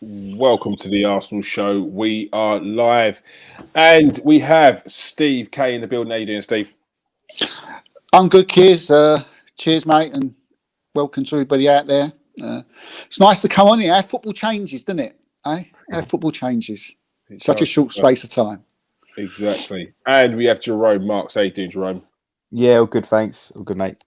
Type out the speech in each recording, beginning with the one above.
Welcome to the Arsenal show. We are live and we have Steve K in the building. How you doing, Steve? I'm good, Kears. Cheers, mate, and welcome to everybody out there. It's nice to come on here. Our football changes, doesn't it? Our football changes. Such a short space of time. Exactly. And we have Jerome Marks. How you doing, Jerome? Yeah, all good, thanks. All good, mate.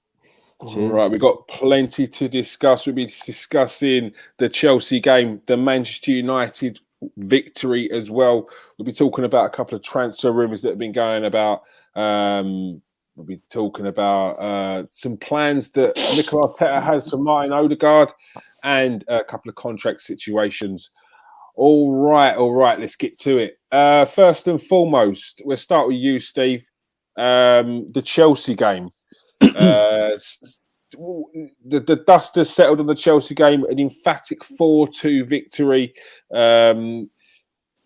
Cheers. All right, we've got plenty to discuss. We'll be discussing the Chelsea game, the Manchester United victory as well. We'll be talking about a couple of transfer rumours that have been going about. We'll be talking about some plans that Mikel Arteta has for Martin Odegaard and a couple of contract situations. All right, let's get to it. First and foremost, we'll start with you, Steve. The Chelsea game. The dust has settled on the Chelsea game, an emphatic 4-2 victory.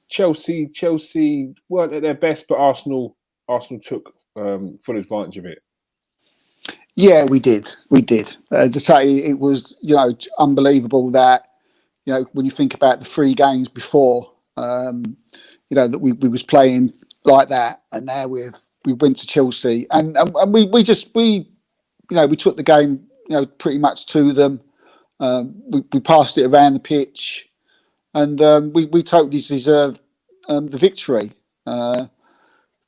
Chelsea weren't at their best, but Arsenal took full advantage of it. Yeah, we did. To say it was, unbelievable that, when you think about the 3 games before, that we was playing like that, and now we went to Chelsea, and we took the game, pretty much to them. We passed it around the pitch, and we totally deserved the victory.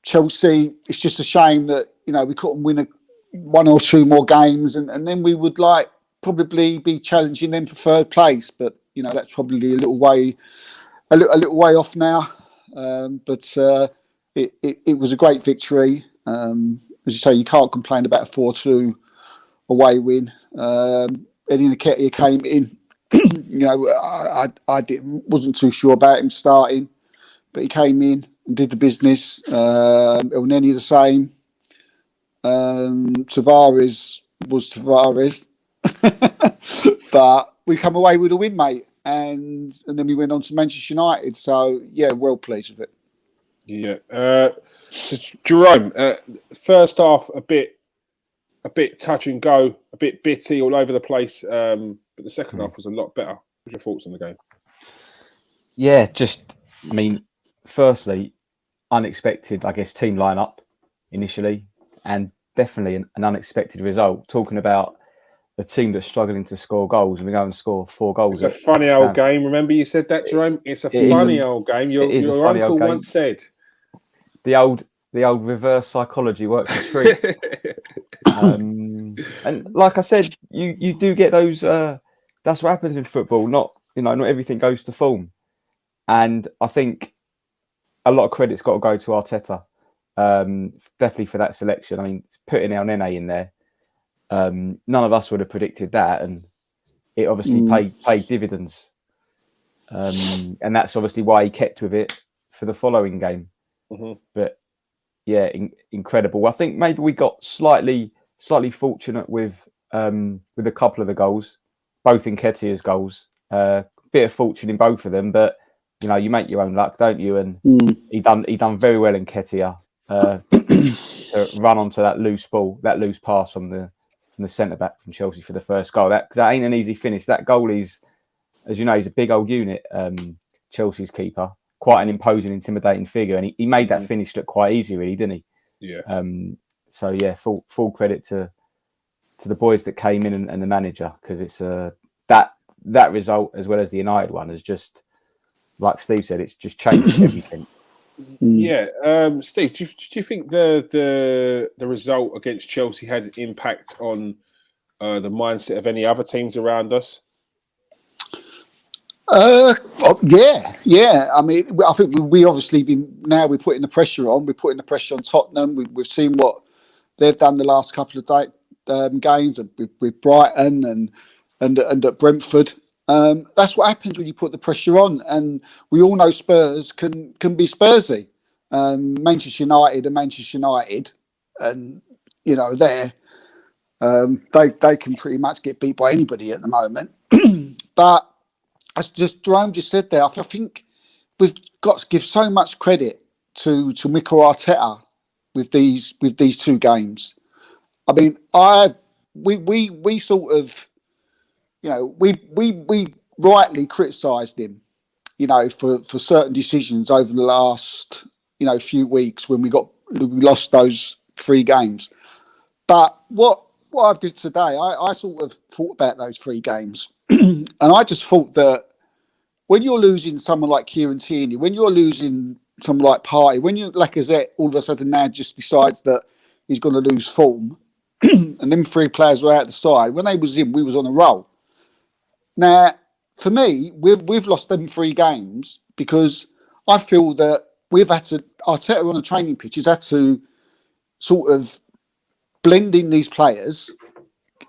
Chelsea, it's just a shame that we couldn't win 1 or 2 more games, and then we would probably be challenging them for 3rd place. But that's probably a little way off now. But it was a great victory. As you say, you can't complain about a 4-2 away win. Eddie Nketiah came in. I wasn't too sure about him starting, but he came in and did the business. Elneny the same. Tavares was Tavares. But we come away with a win, mate. And then we went on to Manchester United. So, yeah, well pleased with it. Yeah. So Jerome, first half a bit touch and go, a bit bitty all over the place. But the second half was a lot better. What's your thoughts on the game? Yeah, firstly, unexpected, I guess, team lineup initially, and definitely an unexpected result. Talking about the team that's struggling to score goals, and we go and score 4 goals. It's a funny old game. Remember you said that, Jerome? It's a funny old game. Your uncle once said. The old reverse psychology works for treats. And like I said, you do get those. That's what happens in football. Not everything goes to form, and I think a lot of credit's got to go to Arteta, definitely for that selection. I mean, putting Elneny in there, none of us would have predicted that, and it obviously paid dividends. And that's obviously why he kept with it for the following game. Mm-hmm. But yeah, incredible. I think maybe we got slightly fortunate with a couple of the goals, both Nketiah's goals. Bit of fortune in both of them, but you make your own luck, don't you? And he done very well in Nketiah to run onto that loose ball, that loose pass from the centre back from Chelsea for the first goal. That ain't an easy finish. That goal is, as you know, he's a big old unit. Chelsea's keeper, quite an imposing, intimidating figure, and he made that finish look quite easy, really, didn't he? Yeah. So yeah, full credit to the boys that came in and the manager, because it's that result as well as the United one has just, like Steve said, it's just changed everything. Yeah, Steve, do you think the result against Chelsea had an impact on the mindset of any other teams around us? Yeah. I mean, I think we obviously we're putting the pressure on. We're putting the pressure on Tottenham. We've seen what they've done the last couple of games with Brighton and at Brentford. That's what happens when you put the pressure on, and we all know Spurs can be Spursy. Manchester United, and they can pretty much get beat by anybody at the moment. But as Jerome just said there, I think we've got to give so much credit to Mikel Arteta with these 2 games. I mean, we sort of, we rightly criticised him for certain decisions over the last, few weeks when we lost those 3 games. But what I've did today, I sort of thought about those 3 games, and I just thought that when you're losing someone like Kieran Tierney, when you're losing someone like Partey, when you Lacazette all of a sudden now just decides that he's going to lose form, and them 3 players were out the side. When they was in, we was on a roll. Now, for me, we've lost them 3 games because I feel that we've had to, Arteta on a training pitch has had to sort of blend in these players,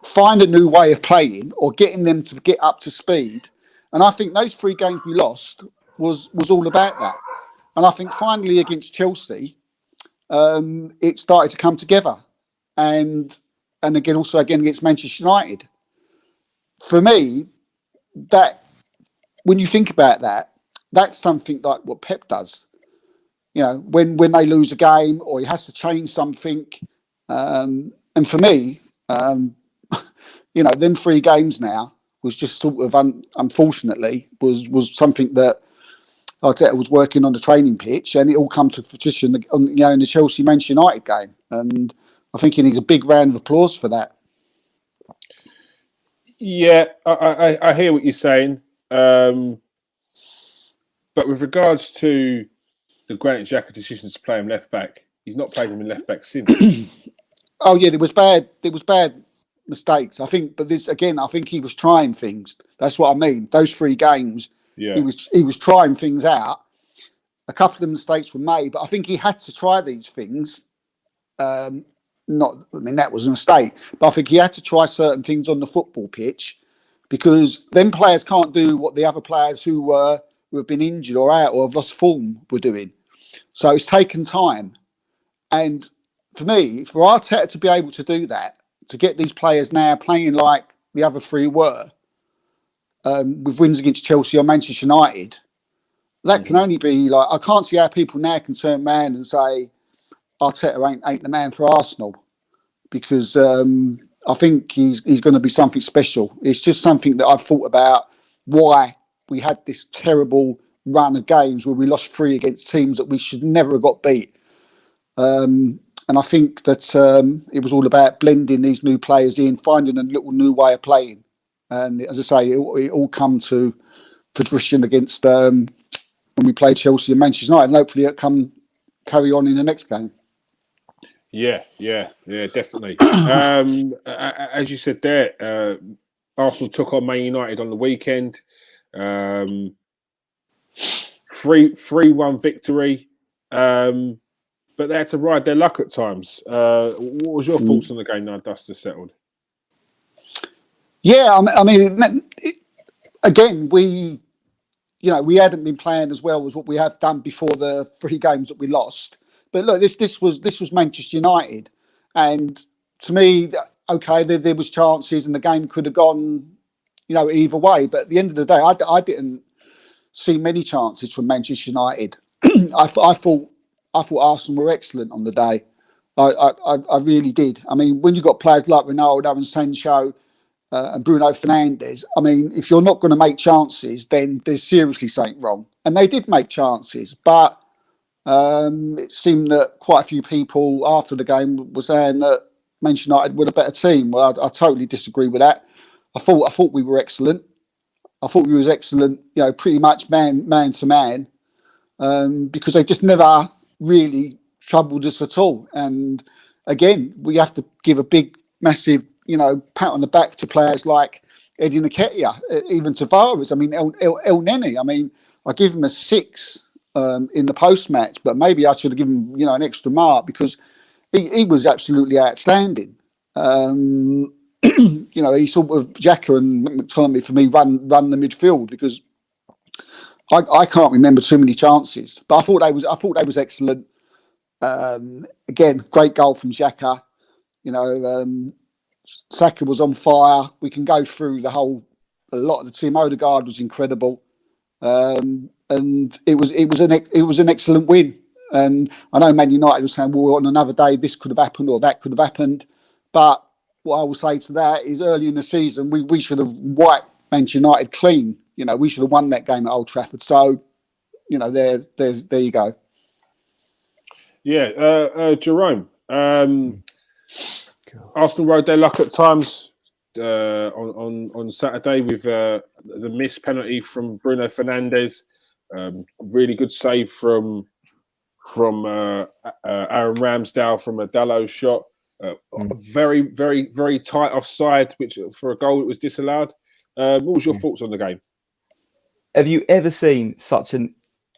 find a new way of playing or getting them to get up to speed. And I think those 3 games we lost was all about that. And I think finally against Chelsea, it started to come together. And again against Manchester United. For me, that when you think about that, that's something like what Pep does. When they lose a game or he has to change something. And for me, them 3 games now was just sort of unfortunately was something that Arteta was working on the training pitch, and it all come to fruition in the Chelsea Manchester United game. And I think he needs a big round of applause for that. Yeah, I hear what you're saying. But with regards to the Granit Xhaka decision to play him left back, he's not played him in left back since. Oh yeah, there was bad mistakes. I think, but this again, I think he was trying things. That's what I mean. Those 3 games, he was trying things out. A couple of the mistakes were made, but I think he had to try these things. That was a mistake, but I think he had to try certain things on the football pitch because then players can't do what the other players who have been injured or out or have lost form were doing. So it's taken time. And for me, for Arteta to be able to do that, to get these players now playing like the other 3 were, with wins against Chelsea or Manchester United, that can only be like, I can't see how people now can turn around and say Arteta ain't the man for Arsenal, because I think he's going to be something special. It's just something that I've thought about, why we had this terrible run of games where we lost 3 against teams that we should never have got beat. And I think that it was all about blending these new players in, finding a little new way of playing. And as I say, it all come to fruition against when we played Chelsea and Manchester United, and hopefully it'll carry on in the next game. Yeah, definitely. As you said there, Arsenal took on Man United on the weekend. 3-1 victory. But they had to ride their luck at times. What was your thoughts on the game now dust has settled? Yeah, I mean, again, we hadn't been playing as well as what we have done before the 3 games that we lost. But look, this was Manchester United, and to me, okay, there was chances, and the game could have gone, either way. But at the end of the day, I didn't see many chances from Manchester United. I thought Arsenal were excellent on the day. I really did. I mean, when you've got players like Ronaldo and Sancho and Bruno Fernandes, I mean, if you're not going to make chances, then there's seriously something wrong. And they did make chances, but it seemed that quite a few people after the game were saying that Manchester United were a better team. Well, I totally disagree with that. I thought we were excellent. I thought we was excellent, pretty much man to man, because they just never really troubled us at all. And again, we have to give a big, massive, pat on the back to players like Eddie Nketiah, even Tavares. I mean, El Neni. I mean, I give him a 6 in the post match, but maybe I should have given him, an extra mark, because he was absolutely outstanding. He sort of, Xhaka and McTominay for me run the midfield, because I can't remember too many chances, but I thought they was excellent. Again, great goal from Xhaka. Saka was on fire. We can go through a lot of the team. Odegaard was incredible, and it was an excellent win. And I know Man United was saying, well, on another day this could have happened or that could have happened, but what I will say to that is, early in the season we should have wiped Manchester United clean. You know, we should have won that game at Old Trafford. So, you know, there you go. Yeah, Jerome. Arsenal rode their luck at times on Saturday with the missed penalty from Bruno Fernandes. Really good save from Aaron Ramsdale from a Dalot shot. Very, very, very tight offside, which for a goal it was disallowed. What was your thoughts on the game? Have you ever seen such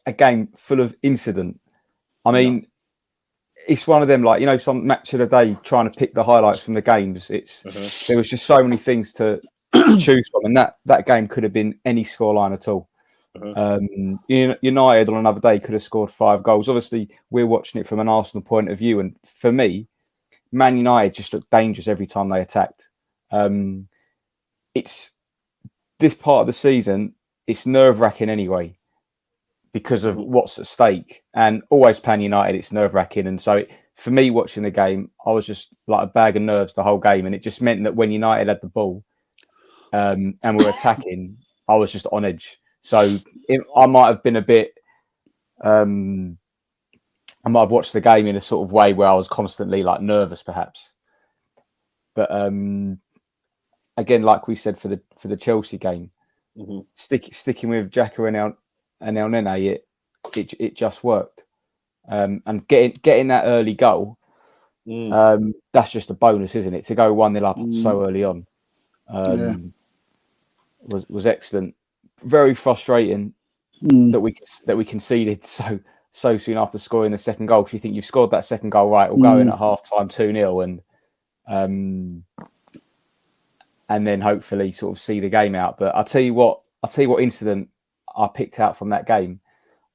a game full of incident? I mean, it's one of them, like, you know, some match of the day trying to pick the highlights from the games. There was just so many things to choose from, and that game could have been any scoreline at all. United on another day could have scored 5 goals. Obviously, we're watching it from an Arsenal point of view, and for me, Man United just looked dangerous every time they attacked. It's this part of the season, it's nerve-wracking anyway because of what's at stake, and always playing United, it's nerve-wracking. And so for me watching the game, I was just like a bag of nerves the whole game, and it just meant that when United had the ball and we were attacking, I was just on edge. So I might have been a bit I might have watched the game in a sort of way where I was constantly like nervous perhaps. But again, like we said for the Chelsea game, sticking with Xhaka and El Nene, it just worked. And getting that early goal, that's just a bonus, isn't it? To go 1-0 up so early on was excellent. Very frustrating that we conceded so soon after scoring the second goal. Because you think you've scored that second goal, right? We'll go in at half time 2-0 and then hopefully sort of see the game out. But I'll tell you what incident I picked out from that game.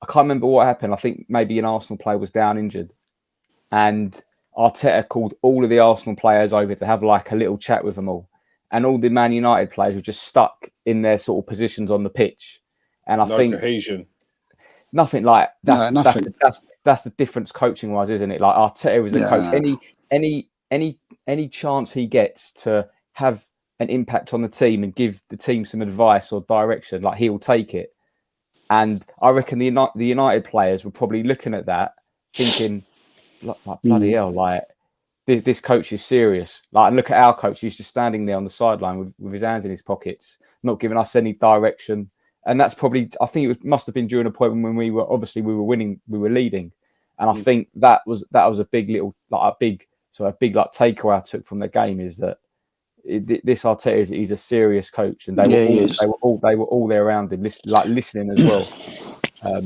I can't remember what happened. I think maybe an Arsenal player was down injured, and Arteta called all of the Arsenal players over to have like a little chat with them all. And all the Man United players were just stuck in their sort of positions on the pitch. And I think cohesion. Nothing like that's nothing. That's the difference coaching wise, isn't it? Like Arteta is the coach. Any chance he gets to have an impact on the team and give the team some advice or direction, like he'll take it. And I reckon the United players were probably looking at that, thinking, like bloody hell, like this coach is serious. Like, and look at our coach; he's just standing there on the sideline with his hands in his pockets, not giving us any direction. And that's probably, I think it must have been during a point when we were winning, we were leading, and I think that was a big takeaway I took from the game, is that this Arteta he's a serious coach, and they were all there around him, listening as well. I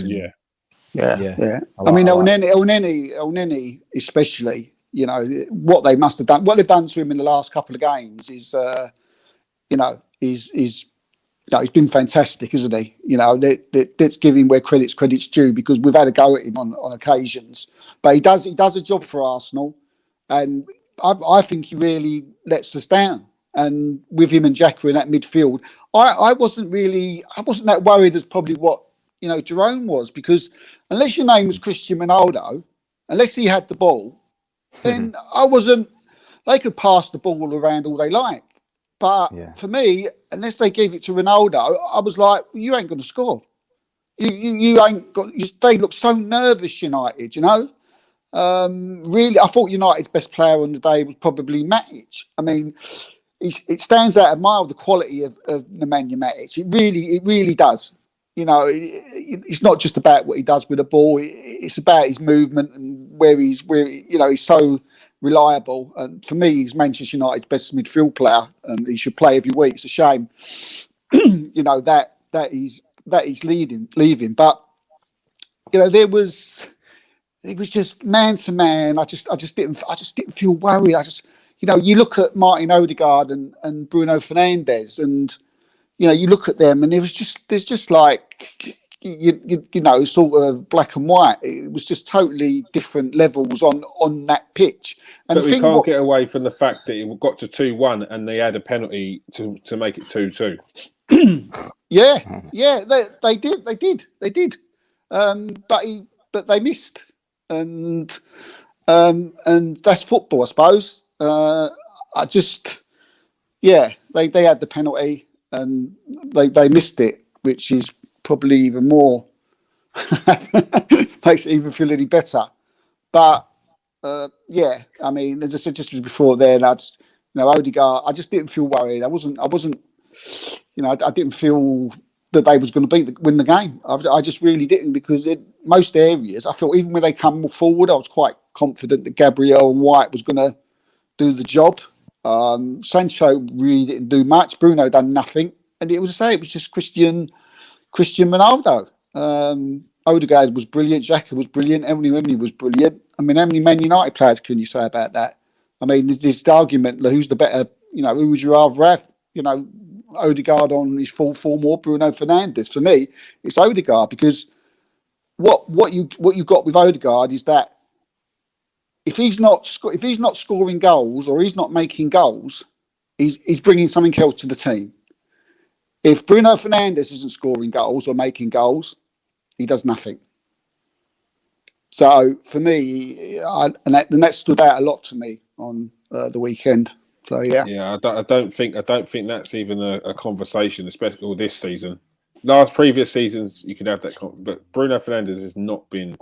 mean, El Nene especially, you know, what they must have done, what they've done to him in the last couple of games is, he's been fantastic, isn't he? You know, let's give him where credit's due, because we've had a go at him on occasions, but he does a job for Arsenal, and I think he really lets us down. And with him and Xhaka in that midfield, I wasn't that worried as probably what, you know, Jerome was, because unless your name was Cristiano Ronaldo, unless he had the ball, then they could pass the ball around all they like. But for me, unless they gave it to Ronaldo, I was like, you ain't going to score. You ain't got. They look so nervous, United. You know, really, I thought United's best player on the day was probably Matic. I mean, it stands out a mile, the quality of Nemanja Matic. It really does. You know, it's not just about what he does with the ball. It's about his movement and where he's so reliable. And for me, he's Manchester United's best midfield player, and he should play every week. It's a shame, you know, that he's leaving. But you know, it was just man to man. I just didn't feel worried. You know, you look at Martin Odegaard and Bruno Fernandes, and you know, you look at them, and there's just like you know, sort of black and white. It was just totally different levels on that pitch. And but we can't get away from the fact that it got to 2-1 and they had a penalty to make it 2-2. They did. But they missed, and that's football, I suppose. They had the penalty and they missed it. which is probably even more makes it even feel any better. But yeah, I mean, as I said just before, then Odegaard, I just didn't feel worried. I wasn't. I didn't feel that they was going to win the game. I just really didn't, because in most areas, I felt even when they come forward, I was quite confident that Gabriel and White was going to do the job. Sancho really didn't do much. Bruno done nothing, and it was just Cristiano Ronaldo. Odegaard was brilliant. Xhaka was brilliant. Emily was brilliant. I mean, how many Man United players can you say about that? I mean, there's this argument, who's the better, who would you rather have, Odegaard on his full form or Bruno Fernandes? For me, it's Odegaard, because what you got with Odegaard is that if he's not scoring goals or he's not making goals, he's bringing something else to the team. If Bruno Fernandes isn't scoring goals or making goals, he does nothing. So for me, that stood out a lot to me on the weekend. So yeah. I don't think that's even a conversation, especially this season. Previous seasons you could have that, but Bruno Fernandes has not been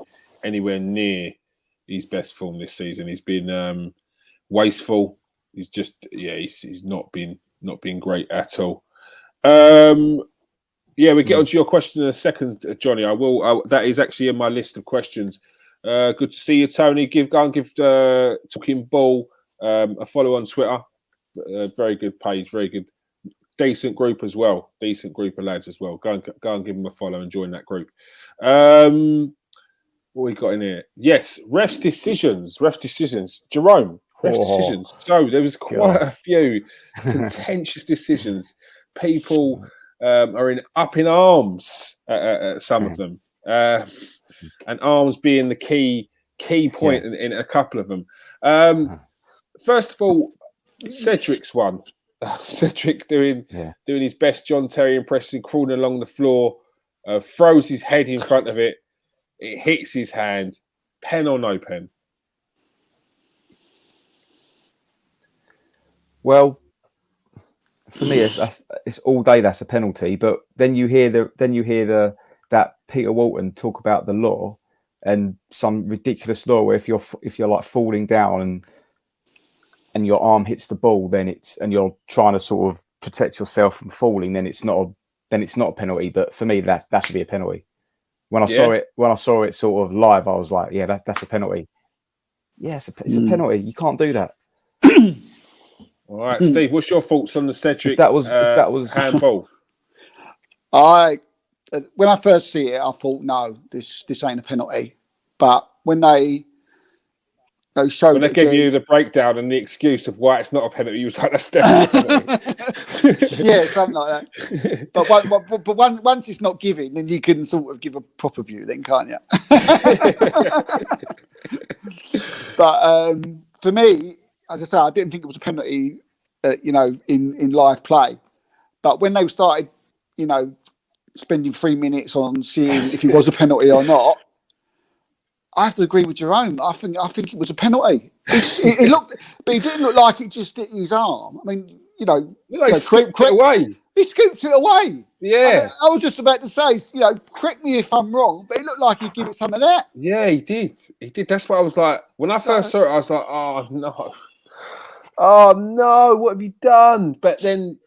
anywhere near his best form this season. He's been wasteful. He's just he's not been great at all. We get onto your question in a second, Johnny. That is actually in my list of questions. Good to see you, Tony. Go and give Talking Ball a follow on Twitter. Very good page, very good, decent group as well. Decent group of lads as well. Go and give them a follow and join that group. What we got in here? Yes, refs decisions. Jerome, decisions. So there was quite a few contentious decisions. People are up in arms at some of them, and arms being the key point in a couple of them. First of all, Cedric's one. Cedric doing his best John Terry impression, crawling along the floor, throws his head in front of it. It hits his hand. Pen or no pen? Well, for me, it's all day. That's a penalty. But then you hear that Peter Walton talk about the law and some ridiculous law where if you're like falling down and your arm hits the ball, and you're trying to sort of protect yourself from falling, then it's not a penalty. But for me, that should be a penalty. When I saw it sort of live, I was like, yeah, that's a penalty. Yeah, it's a penalty. You can't do that. All right, Steve, what's your thoughts on the Cedric if that was handball? When I first see it, I thought, no, this ain't a penalty. But when they showed when they gave you the breakdown and the excuse of why it's not a penalty, you was like, that's definitely a penalty. Yeah, something like that. But once it's not given, then you can sort of give a proper view, then, can't you? But for me, as I say, I didn't think it was a penalty, in live play. But when they started, spending 3 minutes on seeing if it was a penalty or not, I have to agree with Jerome. I think it was a penalty. It looked, but it didn't look like it just hit his arm. I mean, scooped it away. He scooped it away. Yeah. I was just about to say, correct me if I'm wrong, but it looked like he'd give it some of that. Yeah, he did. That's why I was like, when I first saw it, I was like, oh no, what have you done? But then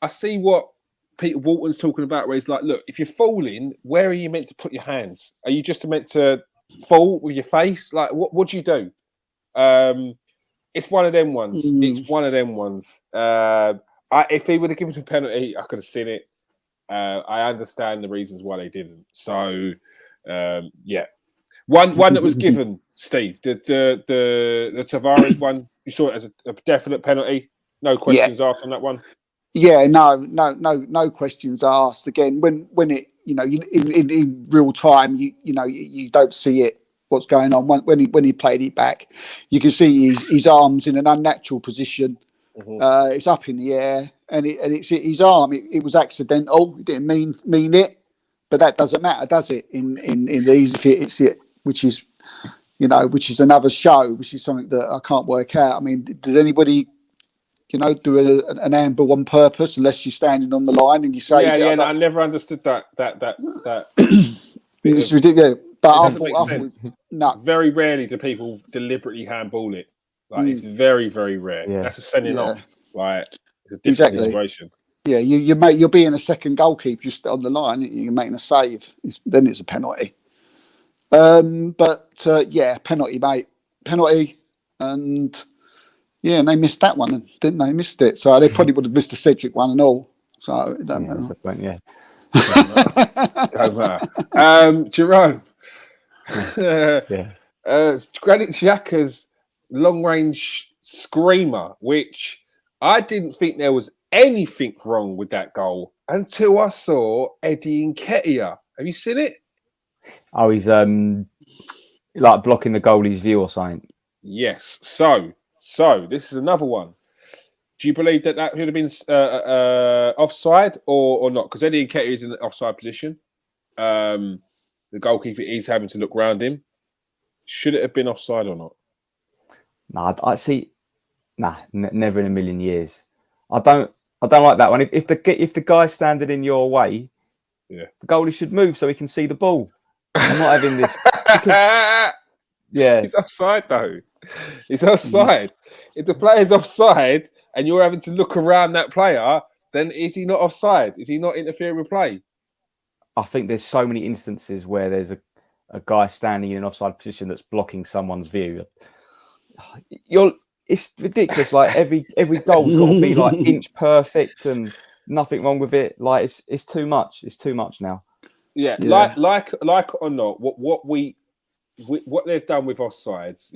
I see what Peter Walton's talking about, where he's like, look, if you're falling, where are you meant to put your hands? Are you just meant to fall with your face? Like, what do you do? It's one of them ones. It's one of them ones. If he would have given a penalty, I could have seen it. I understand the reasons why they didn't. So, one that was given, Steve, the Tavares one. You saw it as a definite penalty. No questions asked on that one. Yeah, no questions asked. Again, when it, in real time, you don't see it. What's going on when he played it back? You can see his arms in an unnatural position. Mm-hmm. It's up in the air, and it's his arm. It was accidental. It didn't mean it, but that doesn't matter, does it? In these, if it's it, which is another show, which is something that I can't work out. I mean, does anybody do an amble on purpose unless you're standing on the line and you say, no, I never understood that. It's ridiculous. But I doesn't make thought, sense. no. Very rarely do people deliberately handball it. Like it's very, very rare. Yeah. That's a sending off. Like it's a different Exactly. situation. Yeah, you're being a second goalkeeper just on the line. You're making a save. Then it's a penalty. Penalty, mate. Penalty, and and they missed that one, didn't they? Missed it, so they probably would have missed the Cedric one and all. So it doesn't matter. That's the point. Yeah. Jerome. Granit Xhaka's long-range screamer, which I didn't think there was anything wrong with that goal until I saw Eddie Nketiah. Have you seen it? Oh, he's like blocking the goalie's view or something. Yes. So this is another one. Do you believe that should have been offside or not? Because Eddie Nketiah is in an offside position. The goalkeeper is having to look round him. Should it have been offside or not? Nah, I see. Nah, never in a million years. I don't like that one. If the guy's standing in your way, the goalie should move so he can see the ball. I'm not having this. He's offside though. He's offside. If the player's offside and you're having to look around that player, then is he not offside? Is he not interfering with play? I think there's so many instances where there's a guy standing in an offside position that's blocking someone's view. It's ridiculous. Like every goal's got to be like inch perfect and nothing wrong with it. Like it's too much. It's too much now. Yeah. Like or not, what they've done with offsides,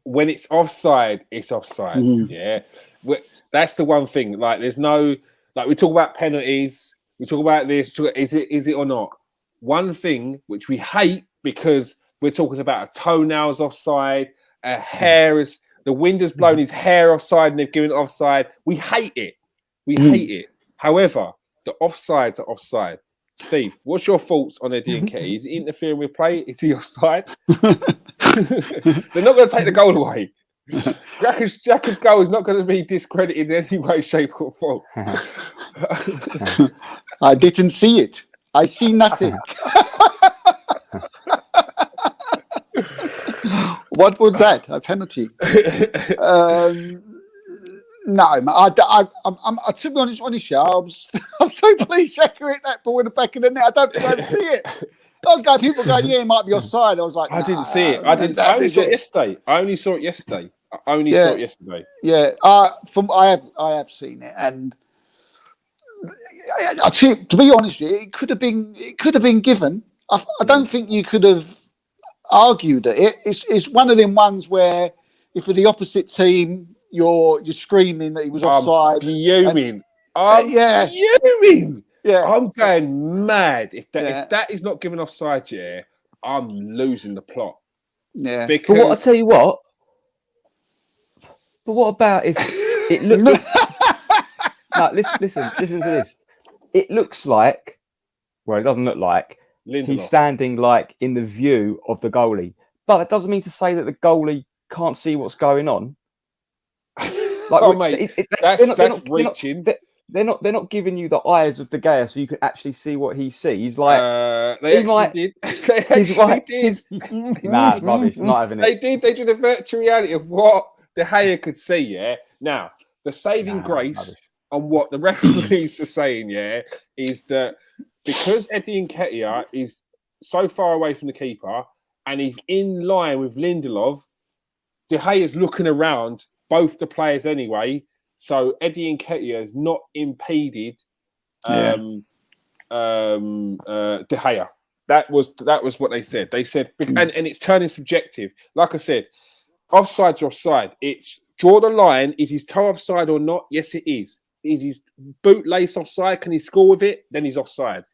when it's offside, it's offside. That's the one thing. Like there's no, like we talk about penalties, we talk about this, is it or not? One thing which we hate because we're talking about a toenail's offside, a hair is, the wind has blown his hair offside and they've given it offside. We hate it. Hate it. However, the offsides are offside. Steve, what's your thoughts on Eddie Nketiah? Is he interfering with play? Is he offside? They're not going to take the goal away. Xhaka's goal is not going to be discredited in any way, shape, or form. I didn't see it. I see nothing. What was that? A penalty? No, I'm to be honest, I'm so pleased Xhaka hit that ball in the back of the net. I don't see it. I was going, people going, it might be offside. I was like, I didn't see it. I only saw it yesterday. I only saw it yesterday. Yeah. I have seen it, and to be honest with you, it could have been given. I don't think you could have argued it. It's one of them ones where if you're the opposite team, you're screaming that he was offside. Fuming. Fuming. Yeah. I'm going mad if that is not given offside. I'm losing the plot. Yeah. But what I tell you what. But what about if it looks? No, listen to this. It looks like, well, it doesn't look like he's standing like in the view of the goalie, but that doesn't mean to say that the goalie can't see what's going on. Like, mate, that's reaching. They're not giving you the eyes of the gayer so you can actually see what he sees. Like they actually did. Nah, rubbish. Not having it. They did a virtual reality of what De Gea could see. Yeah. Now the saving grace rubbish. on what the referees are saying. Is that because Eddie Nketiah is so far away from the keeper and he's in line with Lindelof, De Gea is looking around both the players anyway. So Eddie Nketiah has not impeded De Gea. That was what they said. They said, and it's turning subjective. Like I said, offside's offside. It's draw the line. Is his toe offside or not? Yes, it is. Is his boot lace offside? Can he score with it? Then he's offside.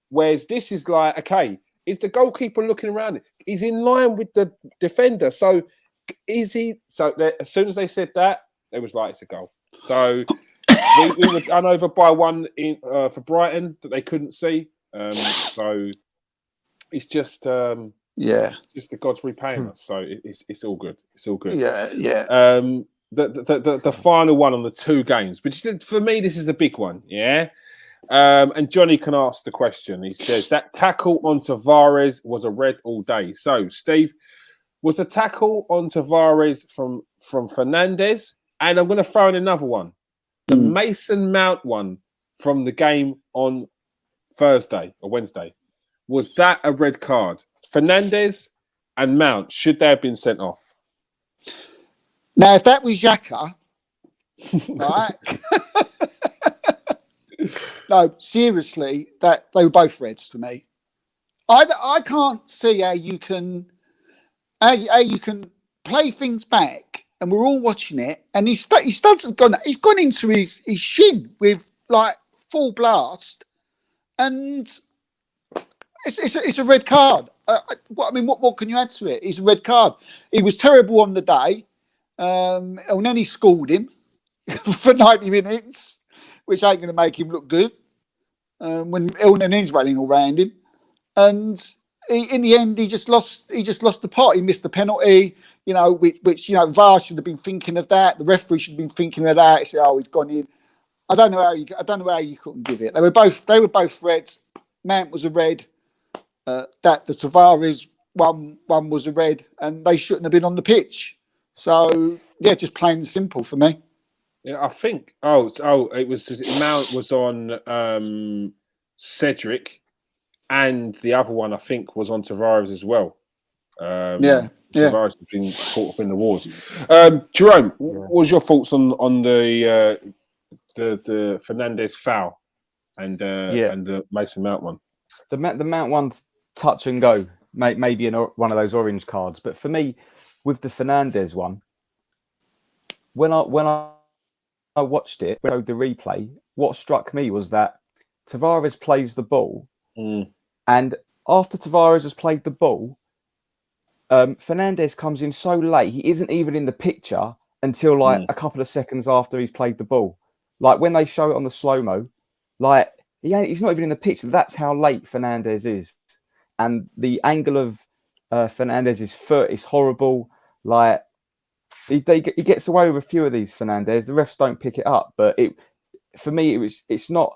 Whereas this is like, okay, is the goalkeeper looking around? He's in line with the defender. So is he? So as soon as they said that, it was like, it's a goal. So we were done over by one for Brighton that they couldn't see. So it's just just the gods repaying us. So it's all good. It's all good. Yeah. the final one on the 2 games, which is, for me, this is a big one. Yeah. And Johnny can ask the question. He says that tackle on Tavares was a red all day. So, Steve, was the tackle on Tavares from Fernandes? And I'm going to throw in another one. The Mason Mount one from the game on Thursday or Wednesday. Was that a red card? Fernandes and Mount, should they have been sent off? Now, if that was Xhaka, right? No, seriously, that they were both reds to me. I can't see how you can play things back, and we're all watching it, and his studs have gone. He's gone into his shin with like full blast, and it's a red card. What can you add to it? It's a red card. He was terrible on the day. And then he scored him for 90 minutes, which ain't going to make him look good when Elnen's running all around him. And in the end, he just lost the pot. He missed the penalty, which VAR should have been thinking of that. The referee should have been thinking of that. He said, "Oh, he's gone in." I don't know how you couldn't give it. They were both reds. Mount was a red. That the Tavares one was a red, and they shouldn't have been on the pitch. So yeah, just plain and simple for me. Yeah, I think. It was Mount was on Cedric, and the other one I think was on Tavares as well. Tavares has been caught up in the wars. Jerome, what was your thoughts on the Fernandes foul and the Mason Mount one? The Mount one's touch and go, maybe one of those orange cards, but for me, with the Fernandes one, when I watched it, when I showed the replay, what struck me was that Tavares plays the ball, and after Tavares has played the ball, Fernandes comes in so late, he isn't even in the picture until like a couple of seconds after he's played the ball. Like when they show it on the slow-mo, like he's not even in the picture. That's how late Fernandes is. And the angle of Fernandes' foot is horrible. Like he gets away with a few of these Fernandes. The refs don't pick it up, but for me it's not.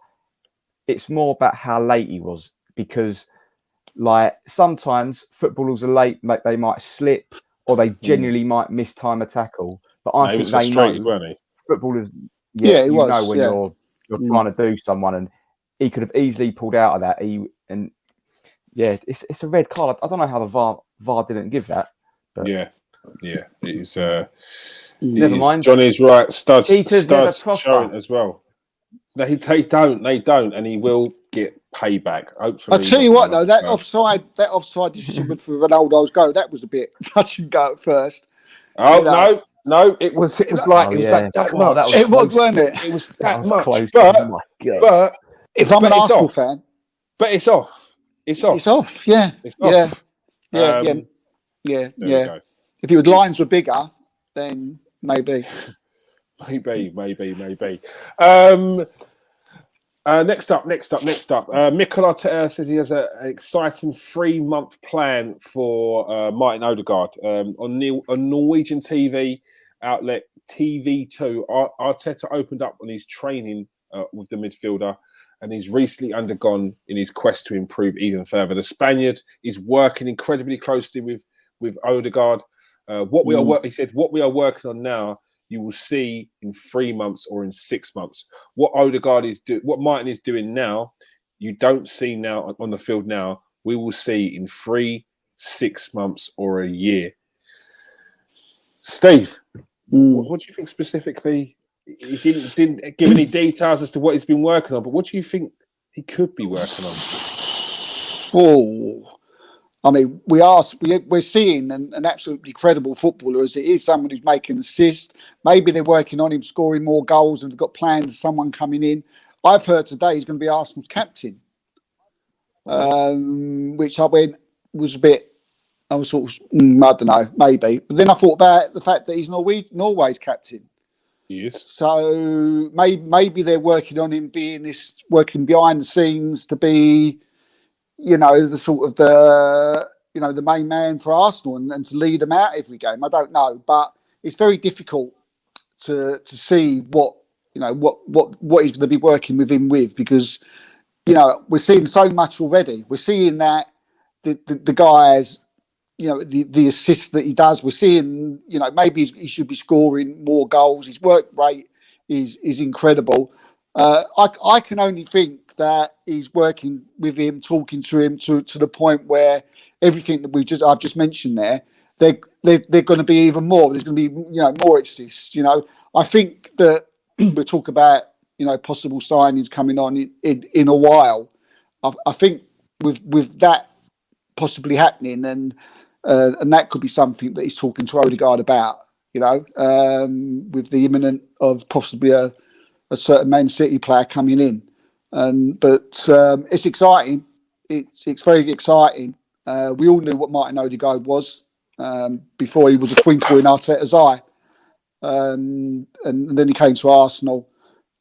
It's more about how late he was, because like sometimes footballers are late. They might slip or they genuinely might mistime a tackle. But I think they know, weren't he? Footballers. Yeah, he was. Know when you're trying to do someone, and he could have easily pulled out of that. It's a red card. I don't know how the VAR didn't give that. But It's never mind. Johnny's right. Studs showing as well. They don't, and he will get payback. Hopefully, I'll tell you what though, that offside decision for Ronaldo's goal, that was a bit touch and go at first. No, it was that much. It was, wasn't it? It was that much. Close. But if I'm an Arsenal fan, but it's off. It's off. Yeah. It's off. Yeah. If your lines were bigger, then maybe. Maybe. Next up. Mikel Arteta says he has an exciting 3-month plan for Martin Odegaard. On Norwegian TV outlet TV2, Arteta opened up on his training with the midfielder, and he's recently undergone in his quest to improve even further. The Spaniard is working incredibly closely with Odegaard. He said, what we are working on now, you will see in 3 months or in 6 months. What Martin is doing now, you don't see now on the field now. We will see in 3, 6 months or a year. Steve, what do you think specifically? He didn't give any details as to what he's been working on, but what do you think he could be working on? Oh, I mean, we're seeing an absolutely credible footballer as it is, someone who's making assists. Maybe they're working on him scoring more goals and they've got plans of someone coming in. I've heard today he's going to be Arsenal's captain, which I was sort of, I don't know, maybe. But then I thought about the fact that he's Norway's captain. Yes. So maybe they're working on him working behind the scenes to be, the sort of the main man for Arsenal and to lead them out every game. I don't know, but it's very difficult to see what he's going to be working with him with, because we're seeing so much already. We're seeing that the guys, the assists that he does. We're seeing maybe he should be scoring more goals. His work rate is incredible. I can only think that he's working with him, talking to him to the point where everything that I've just mentioned there, they're going to be even more. There's going to be more assists. I think that we talk about possible signings coming on in a while. I think with that possibly happening, and that could be something that he's talking to Odegaard about. With the imminent of possibly a certain Man City player coming in, but it's exciting. It's very exciting. We all knew what Martin Odegaard was before he was a twinkle in Arteta's eye, and then he came to Arsenal,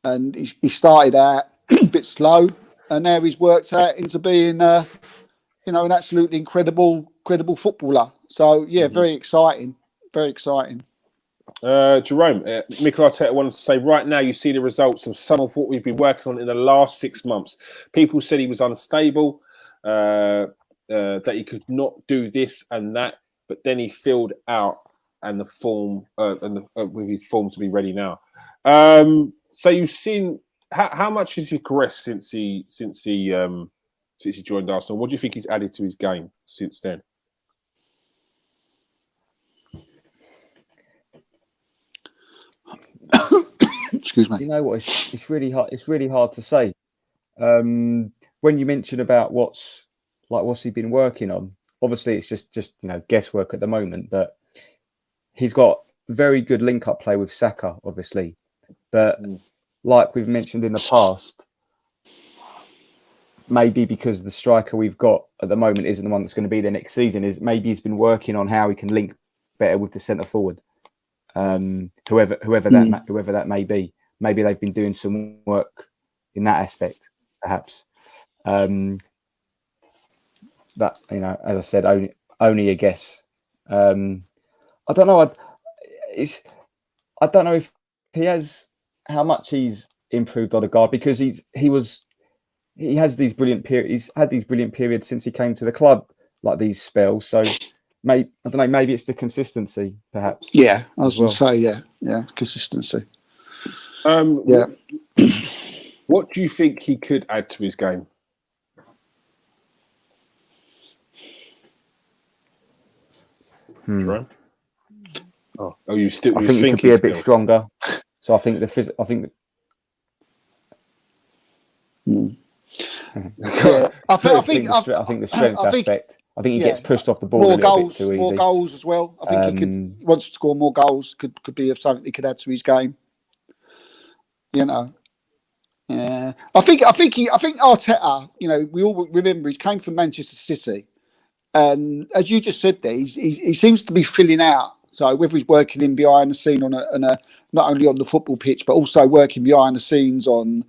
and he started out a bit slow, and now he's worked out into being an absolutely incredible footballer. So yeah, very exciting, very exciting. Jerome, Mikel Arteta wanted to say, right now you see the results of some of what we've been working on in the last 6 months. People said he was unstable, that he could not do this and that, but then he filled out and the form with his form to be ready now. So you've seen how much has he progressed since he joined Arsenal? What do you think he's added to his game since then? Excuse me. You know what? It's really hard. It's really hard to say. When you mention about what's he been working on, obviously it's just guesswork at the moment. But he's got very good link-up play with Saka, obviously. But like we've mentioned in the past, maybe because the striker we've got at the moment isn't the one that's going to be there next season, is maybe he's been working on how he can link better with the centre forward. Whoever that may be, maybe they've been doing some work in that aspect, perhaps. That as I said, only a guess. I don't know. I don't know if he has how much he's improved Odegaard, because he has these brilliant periods. He's had these brilliant periods since he came to the club, like these spells. So. I don't know. Maybe it's the consistency, perhaps. Yeah, I was going to say, yeah, consistency. Yeah. What do you think he could add to his game? Jerome? Oh, you still? I think he could be a bit stronger. So I think I think the strength aspect. I think he gets pushed off the ball a little bit too easy. More goals as well. I think he wants to score more goals. Could be of something he could add to his game. Yeah. I think Arteta. We all remember he came from Manchester City, and as you just said there, he seems to be filling out. So whether he's working in behind the scene on a not only on the football pitch, but also working behind the scenes on,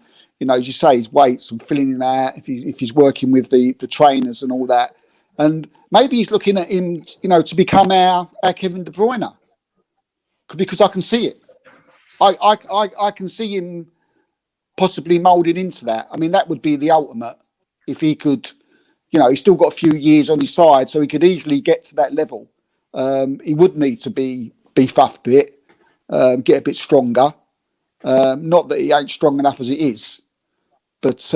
as you say, his weights and filling him out. If he's working with the trainers and all that. And maybe he's looking at him, to become our Kevin De Bruyne, because I can see it. I can see him possibly moulding into that. I mean, that would be the ultimate if he could. He's still got a few years on his side, so he could easily get to that level. He would need to beef up a bit, get a bit stronger. Not that he ain't strong enough as it is, but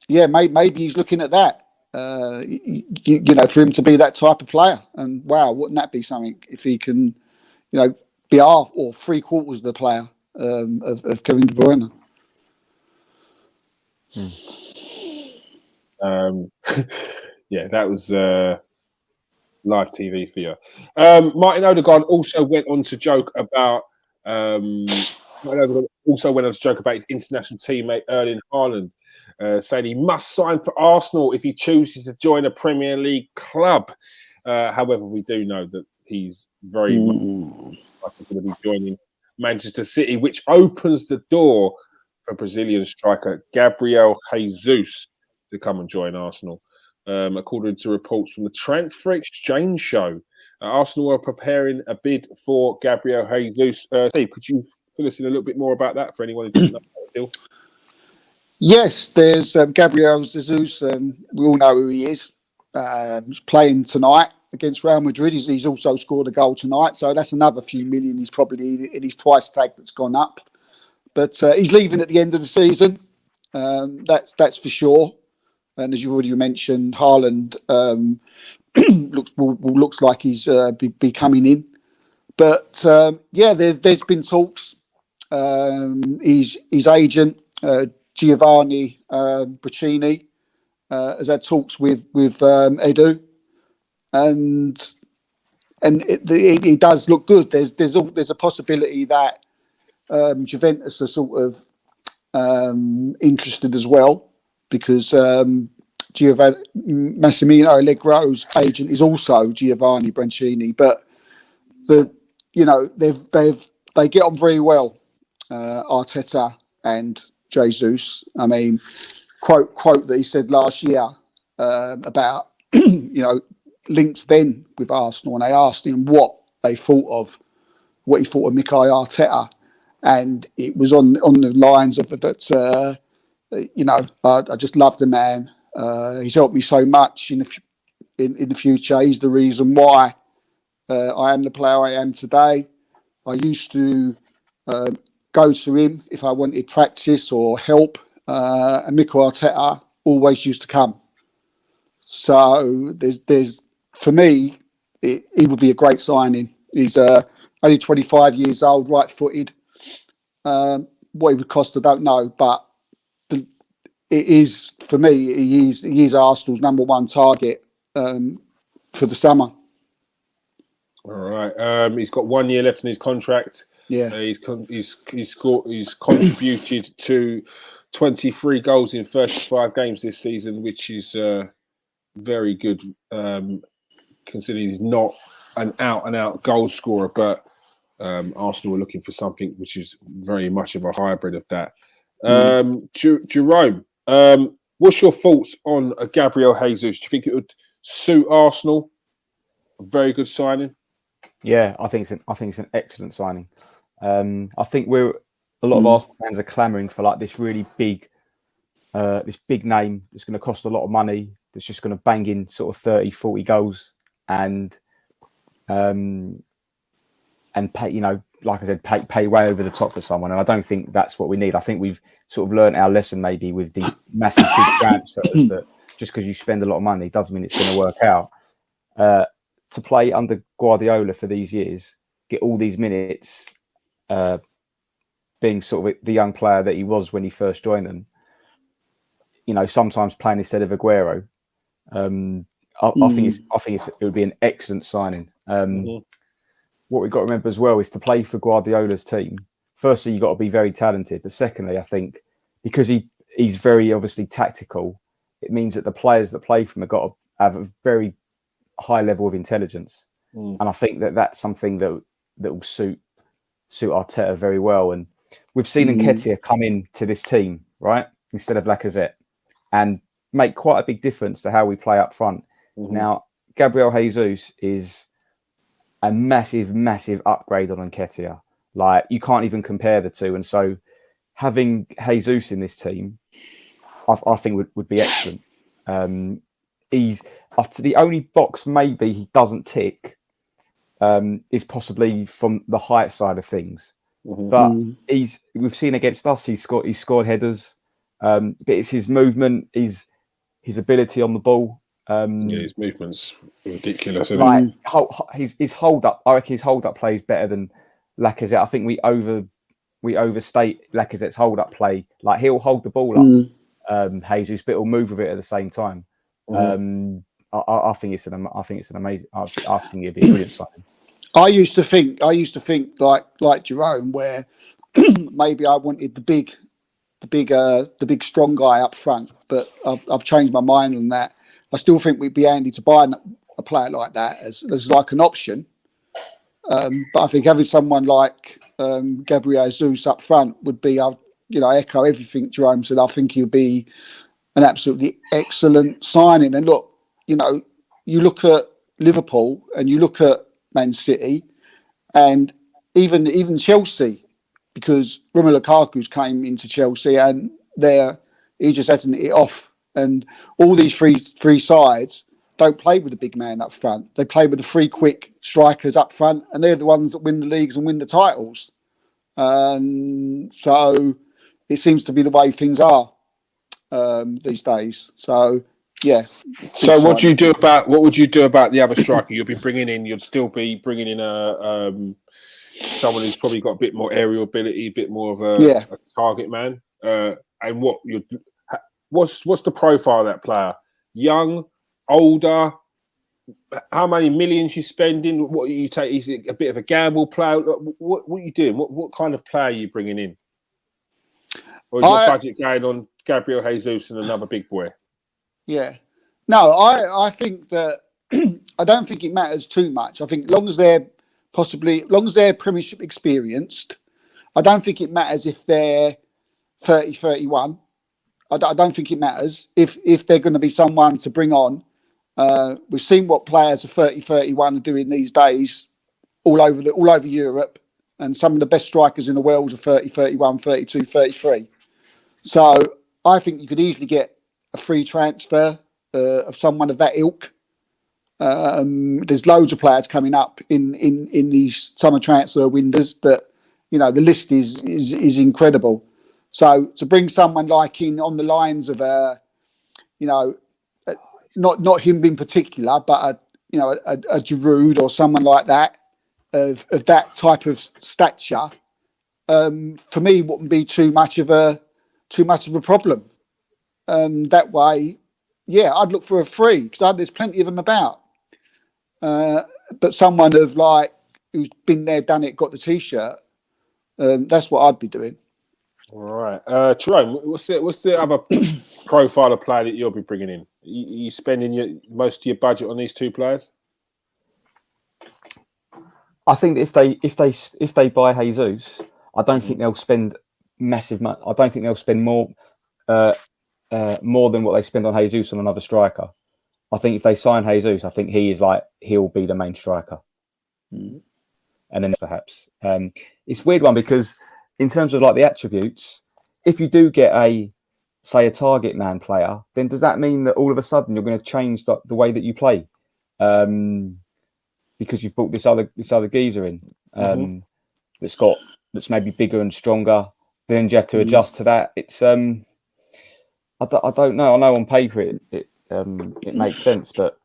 maybe he's looking at that. For him to be that type of player, and wow, wouldn't that be something if he can, be half or 3/4 of the player of Kevin De Bruyne. Yeah, that was live TV for you. Martin Odegaard also went on to joke about his international teammate Erling Haaland. Saying he must sign for Arsenal if he chooses to join a Premier League club. However, we do know that he's very much going to be joining Manchester City, which opens the door for Brazilian striker Gabriel Jesus to come and join Arsenal. According to reports from the Transfer Exchange show, Arsenal are preparing a bid for Gabriel Jesus. Steve, could you fill us in a little bit more about that for anyone who doesn't know about the deal? Yes, there's Gabriel Jesus. We all know who he is. He's playing tonight against Real Madrid. He's also scored a goal tonight, so that's another few million. He's probably in his price tag that's gone up. But he's leaving at the end of the season. That's for sure. And as you already mentioned, Haaland looks like he's be coming in. But there's been talks. His agent Giovanni Braccini has had talks with Edu, and it does look good. There's a possibility that Juventus are sort of interested as well, because Giovanni Massimiliano Allegri's agent is also Giovanni Braccini. But they get on very well, Arteta and Jesus. I mean, quote that he said last year about links then with Arsenal, and they asked him what he thought of Mikel Arteta, and it was on the lines of that. I just love the man. He's helped me so much in the future. He's the reason why I am the player I am today. I used to go to him if I wanted practice or help, and Mikel Arteta always used to come. So there's for me, he would be a great signing. He's only 25 years old, right-footed. What he would cost, I don't know, but it is, for me, he is Arsenal's number one target for the summer. All right. He's got 1 year left in his contract. Yeah. He's contributed to 23 goals in 35 games this season, which is very good, considering he's not an out-and-out goal scorer, but Arsenal are looking for something which is very much of a hybrid of that. Jerome, what's your thoughts on Gabriel Jesus? Do you think it would suit Arsenal? A very good signing. Yeah, I think it's an excellent signing. I think a lot of Arsenal fans are clamouring for like this really big, this big name that's going to cost a lot of money, that's just going to bang in sort of 30, 40 goals and pay, like I said, pay way over the top for someone. And I don't think that's what we need. I think we've sort of learned our lesson maybe with the massive big transfers, that just because you spend a lot of money doesn't mean it's going to work out. To play under Guardiola for these years, get all these minutes, being sort of the young player that he was when he first joined them, sometimes playing instead of Aguero. I think it would be an excellent signing. What we've got to remember as well is to play for Guardiola's team. Firstly, you've got to be very talented. But secondly, I think because he's very obviously tactical, it means that the players that play for him have got to have a very high level of intelligence. And I think that's something that will suit Arteta very well. And we've seen Nketiah come into this team, right, instead of Lacazette, and make quite a big difference to how we play up front. Now, Gabriel Jesus is a massive, massive upgrade on Nketiah. Like, you can't even compare the two. And so having Jesus in this team, I think would be excellent. He's the only box maybe he doesn't tick is possibly from the height side of things. But we've seen against us, he's scored headers. But it's his movement, his ability on the ball. His movement's ridiculous. Like his hold up, I reckon his hold up play is better than Lacazette. I think we overstate Lacazette's hold up play. Like, he'll hold the ball up, Jesus, but he'll move with it at the same time. I think it's an amazing. I think it'd be a brilliant signing. I used to think like Jerome, where maybe I wanted the big strong guy up front, but I've changed my mind on that. I still think we'd be handy to buy a player like that as like an option. But I think having someone like Gabriel Jesus up front would be, echo everything Jerome said. I think he'll be an absolutely excellent signing. And look, you look at Liverpool and you look at Man City, and even Chelsea, because Romelu Lukaku's came into Chelsea and he just hasn't hit it off. And all these three sides don't play with the big man up front. They play with the three quick strikers up front, and they're the ones that win the leagues and win the titles. So it seems to be the way things are these days. So yeah. So what would you do about the other striker you'll be bringing in? You'd still be bringing in someone who's probably got a bit more aerial ability, a bit more of a target man. And what's the profile of that player? Young, older? How many millions you spending? What you take? Is it a bit of a gamble player? What are you doing? What kind of player are you bringing in? Or is your budget going on Gabriel Jesus and another big boy? Yeah. No, I think that I don't think it matters too much. I think as long as they're Premiership experienced, I don't think it matters if they're 30, 31. I don't think it matters if they're going to be someone to bring on. We've seen what players of 30, 31 are doing these days all over Europe, and some of the best strikers in the world are 30, 31, 32, 33. So I think you could easily get a free transfer of someone of that ilk. There's loads of players coming up in these summer transfer windows that, the list is incredible. So to bring someone like in on the lines of not him in particular, but a Giroud or someone like that of that type of stature, for me wouldn't be too much of a problem. That way, yeah, I'd look for a free because there's plenty of them about. But someone who's been there, done it, got the t-shirt. That's what I'd be doing. All right, Jerome, what's the other profile of player that you'll be bringing in? You spending most of your budget on these two players? I think if they buy Jesus, I don't think they'll spend massive money. I don't think they'll spend more than what they spend on Jesus on another striker. I think if they sign Jesus, I think he'll be the main striker. And then perhaps it's a weird one because in terms of the attributes, if you do get a target man player, then does that mean that all of a sudden you're going to change the way that you play? Because you've brought this other geezer in that's maybe bigger and stronger. Then you have to adjust to that. It's I don't know. I know on paper it makes sense, but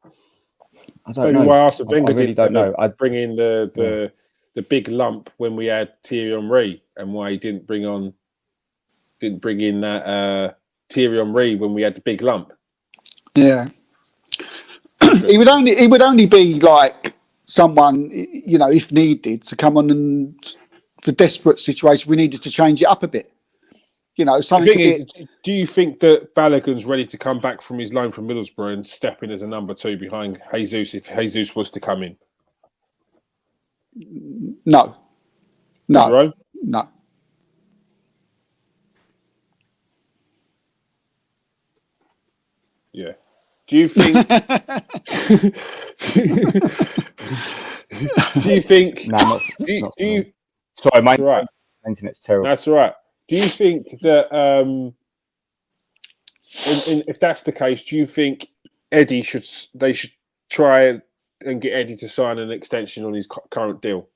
I don't know. I really don't know. I'd bring in the big lump when we had Thierry Henry, and why he didn't bring in that Thierry Henry when we had the big lump. Yeah, he would only be like someone, if needed, to come on and for desperate situations we needed to change it up a bit. Do you think that Balogun's ready to come back from his loan from Middlesbrough and step in as a number 2 behind Jesus if Jesus was to come in? No. Right? No. Yeah. Do you think? do you think? No, not do you? Sorry, my right. Internet's terrible. That's all right. Do you think that if that's the case, do you think they should try and get Eddie to sign an extension on his current deal?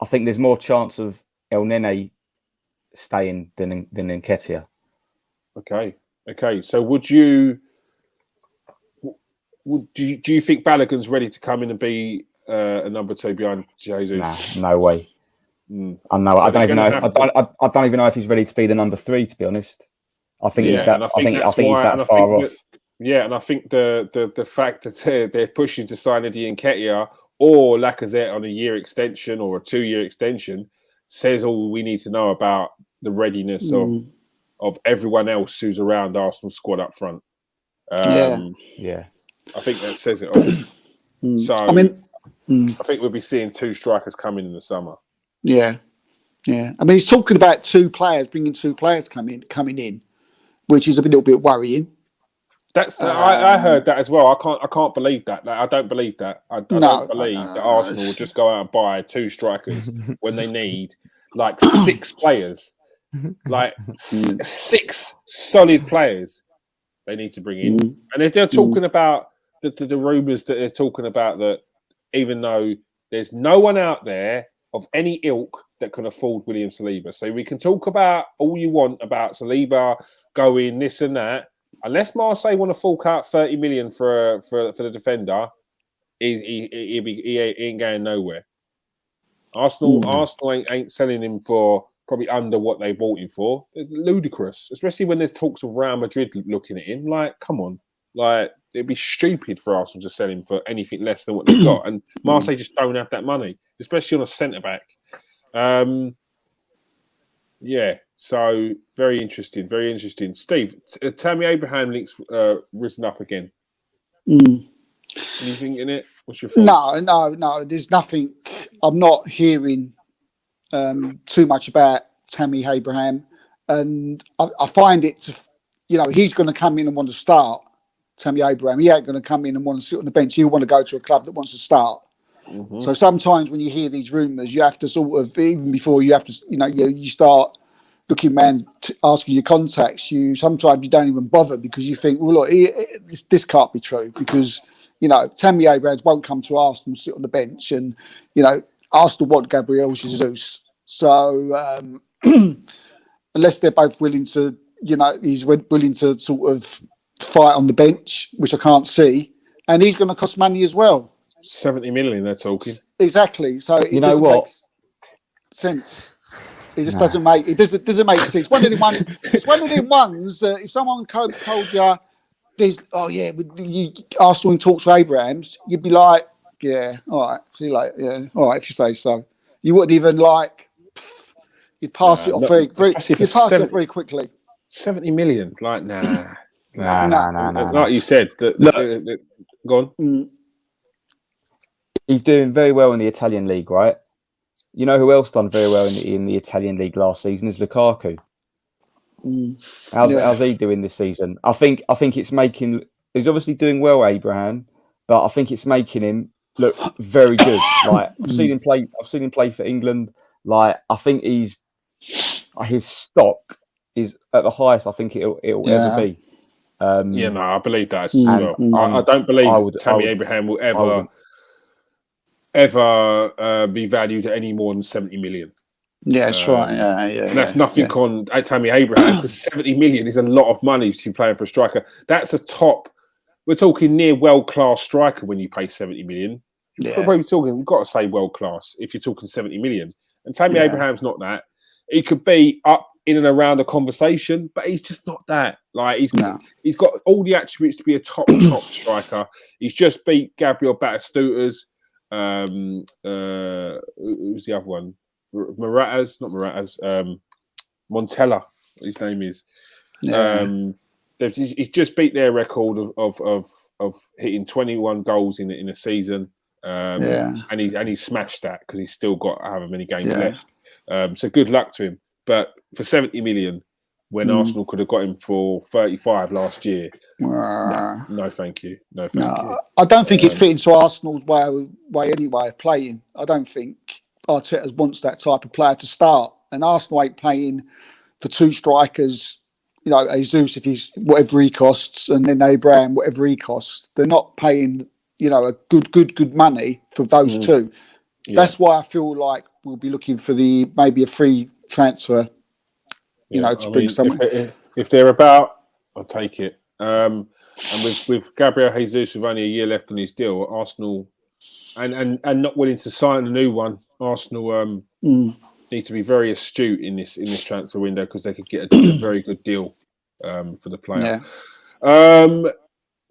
I think there's more chance of El Nene staying than Nketiah. Okay. So do you think Balogun's ready to come in and be a number 2 behind Jesus? No way. I know. So I don't even know. I don't even know if he's ready to be the number 3. To be honest, I think he's that. I think he's that far off. And I think the fact that they're pushing to sign Eddie Nketiah or Lacazette on a year extension or a 2-year extension says all we need to know about the readiness of everyone else who's around Arsenal squad up front. Yeah. I think that says it all. So I think we'll be seeing 2 strikers coming in the summer. Yeah. I mean, he's talking about bringing 2 players coming in, which is a little bit worrying. I heard that as well. I can't believe that. Like, I don't believe that. I don't believe that Arsenal will just go out and buy 2 strikers when they need like 6 players, like 6 solid players. They need to bring in, and if they're talking about the rumours that they're talking about, that even though there's no one out there of any ilk that can afford William Saliba, so we can talk about all you want about Saliba going this and that. Unless Marseille want to fork out 30 million for the defender, he ain't going nowhere. Arsenal ain't selling him for probably under what they bought him for. It's ludicrous, especially when there's talks of Real Madrid looking at him. Like, come on, like it'd be stupid for Arsenal to sell him for anything less than what they've got. And Marseille just don't have that money, especially on a centre back. Yeah, so very interesting, very interesting. Steve, Tammy Abraham links risen up again. Anything in it? What's your thoughts? No. There's nothing. I'm not hearing too much about Tammy Abraham, and I find it. He's going to come in and want to start. Tammy Abraham. He ain't going to come in and want to sit on the bench. He'll want to go to a club that wants to start. So sometimes when you hear these rumours, you have to sort of, even before you have to, you start looking around, asking your contacts. Sometimes you don't even bother because you think, well, look, this can't be true because, Tammy Abraham won't come to Arsenal and sit on the bench, and, Arsenal want Gabriel Jesus. So unless they're both willing to, he's willing to sort of fight on the bench, which I can't see, and he's going to cost money as well. 70 million, they're talking. Exactly. So it doesn't make sense. It just doesn't make make sense. It's one of the ones that if someone told you there's Arsenal in talks with Abrahams, you'd be like, yeah, all right, see you later. Yeah, all right, if you say so. You wouldn't even you'd pass it off very quickly. 70 million, like nah. Like you said, go on. He's doing very well in the Italian league, right? You know who else done very well in the Italian league last season is Lukaku. How's he doing this season? I think it's making. He's obviously doing well, Abraham, but I think it's making him look very good. Like I've seen him play for England. Like I think his stock is at the highest I think it'll ever be. I believe that as well. I don't believe Tammy Abraham will ever be valued at any more than 70 million. Yeah, that's right. And that's nothing on Tammy Abraham, because 70 million is a lot of money to be playing for a striker. That's a top. We're talking near world-class striker when you pay 70 million. Yeah. We're talking, we've got to say world-class if you're talking 70 million. And Tammy Abraham's not that. He could be up in and around the conversation, but he's just not that. Like he's got all the attributes to be a top striker. He's just beat Gabriel Batistutas. Who's the other one? Montella, his name is. He's just beat their record of hitting 21 goals in a season. And he smashed that because he's still got however many games left. So good luck to him. But for 70 million, when Arsenal could have got him for 35 last year, no, thank you. No, thank you. I don't think it fit into Arsenal's way anyway of playing. I don't think Arteta wants that type of player to start. And Arsenal ain't playing for 2 strikers, Jesus, if he's whatever he costs, and then Abraham, whatever he costs. They're not paying, a good money for those 2. Yeah. That's why I feel like we'll be looking for maybe a free transfer, to bring someone. If they're about, I'll take it. And with Gabriel Jesus with only a year left on his deal, Arsenal and not willing to sign a new one, Arsenal need to be very astute in this transfer window because they could get a very good deal for the player. Not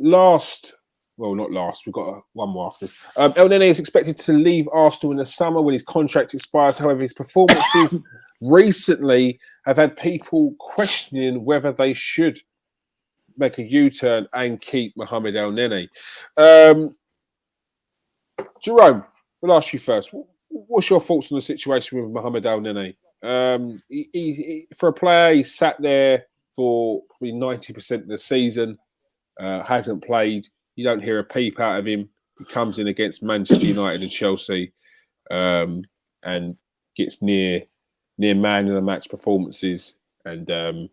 last. We've got one more after this. El Nene is expected to leave Arsenal in the summer when his contract expires. However, his performances recently have had people questioning whether they should make a U-turn and keep Mohamed El Nene. Jerome, we'll ask you first. What's your thoughts on the situation with Mohamed El Nene? He, for a player, he sat there for 90% of the season. hasn't played. You don't hear a peep out of him. He comes in against Manchester United and Chelsea, and gets near man of the match performances, and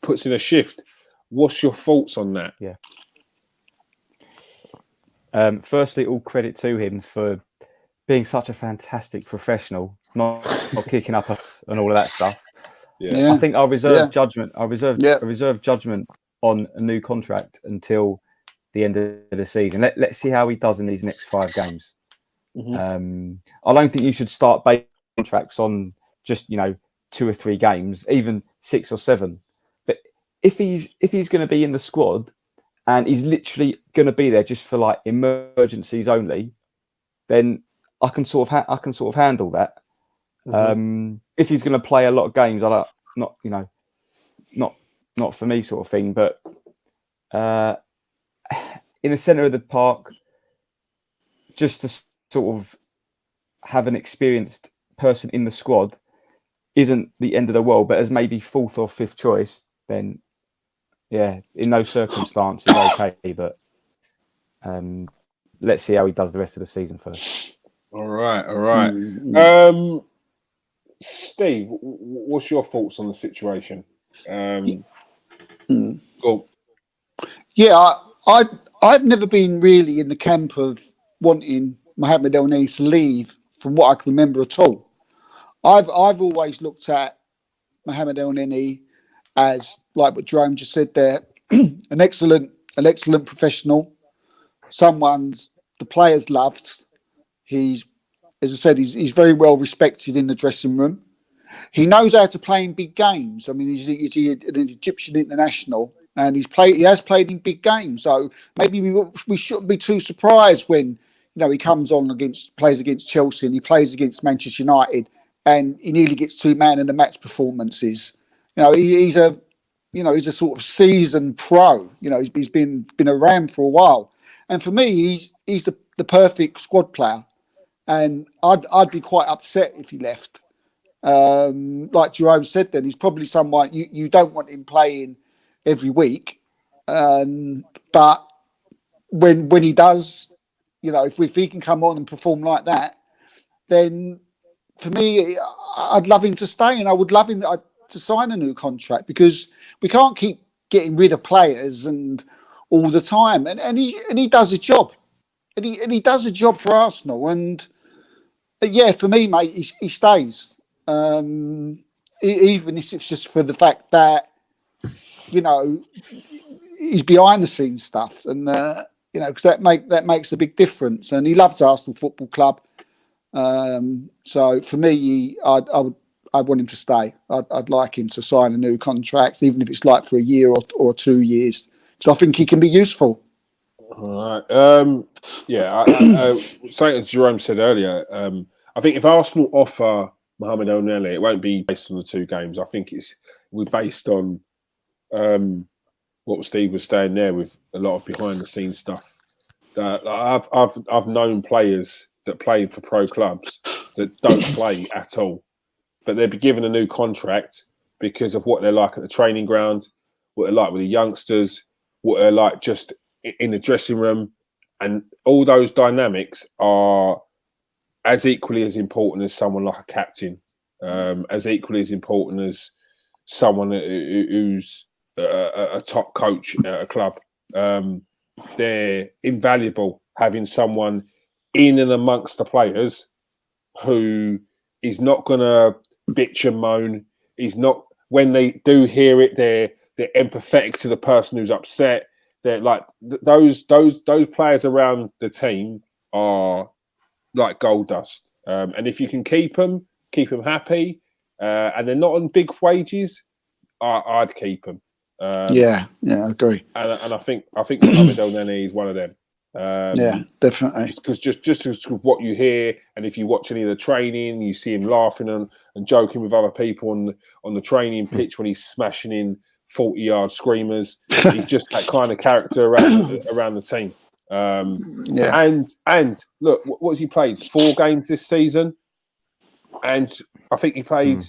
puts in a shift. What's your thoughts on that? Yeah. Firstly, all credit to him for being such a fantastic professional, not kicking up us and all of that stuff. Yeah. I think I'll reserve judgment. I reserve judgment on a new contract until the end of the season. Let's see how he does in these next 5 games. Mm-hmm. I don't think you should start basing contracts on just 2 or 3 games, even 6 or 7. But if he's going to be in the squad and he's literally going to be there just for like emergencies only, then I can sort of handle that. Mm-hmm. If he's going to play a lot of games, not for me sort of thing. But in the centre of the park, just to sort of have an experienced person in the squad isn't the end of the world. But as maybe 4th or 5th choice, then yeah, in those circumstances, okay. But let's see how he does the rest of the season first. All right. Mm-hmm. Steve, what's your thoughts on the situation? Go. Yeah, I've never been really in the camp of wanting Mohamed El Neni to leave, from what I can remember at all. I've always looked at Mohamed El Neni as, like what Jerome just said there, an excellent professional, someone the players loved. He's, as I said, he's very well respected in the dressing room. He knows how to play in big games. I mean, he's an Egyptian international, and he has played in big games. So maybe we shouldn't be too surprised when he comes on plays against Chelsea and he plays against Manchester United, and he nearly gets 2 man of the match performances. He's a sort of seasoned pro. He's been around for a while, and for me, he's the perfect squad player. And I'd be quite upset if he left. Like Jerome said, then he's probably someone you don't want him playing every week. But when he does, if he can come on and perform like that, then for me, I'd love him to stay, and I would love him to sign a new contract, because we can't keep getting rid of players and all the time. And he does a job, and he does a job for Arsenal. And yeah, for me, mate, he stays. Even if it's just for the fact that he's behind the scenes stuff, and because that makes a big difference. And he loves Arsenal Football Club. So for me, I'd want him to stay. I'd like him to sign a new contract, even if it's like for a year or 2 years, because I think he can be useful. All right. Something as Jerome said earlier, I think if Arsenal offer Mohamed El Neni, it won't be based on the 2 games. I think we're based on what Steve was saying there, with a lot of behind the scenes stuff. I've known players that played for pro clubs that don't play at all, but they'll be given a new contract because of what they're like at the training ground, what they're like with the youngsters, what they're like just in the dressing room, and all those dynamics are as equally as important as someone like a captain, as equally as important as someone who's a top coach at a club. They're invaluable, having someone in and amongst the players who is not going to bitch and moan. He's not, when they do hear it, they're empathetic to the person who's upset. They're like those players around the team are like gold dust. And if you can keep them happy, and they're not on big wages, I'd keep them. I agree. And I think Mohamed El Neni is one of them. Yeah, definitely. Because just what you hear, and if you watch any of the training, you see him laughing and joking with other people on the training pitch when he's smashing in 40-yard screamers. He's just that kind of character around the team. And look, what has he played? 4 games this season, and I think he played.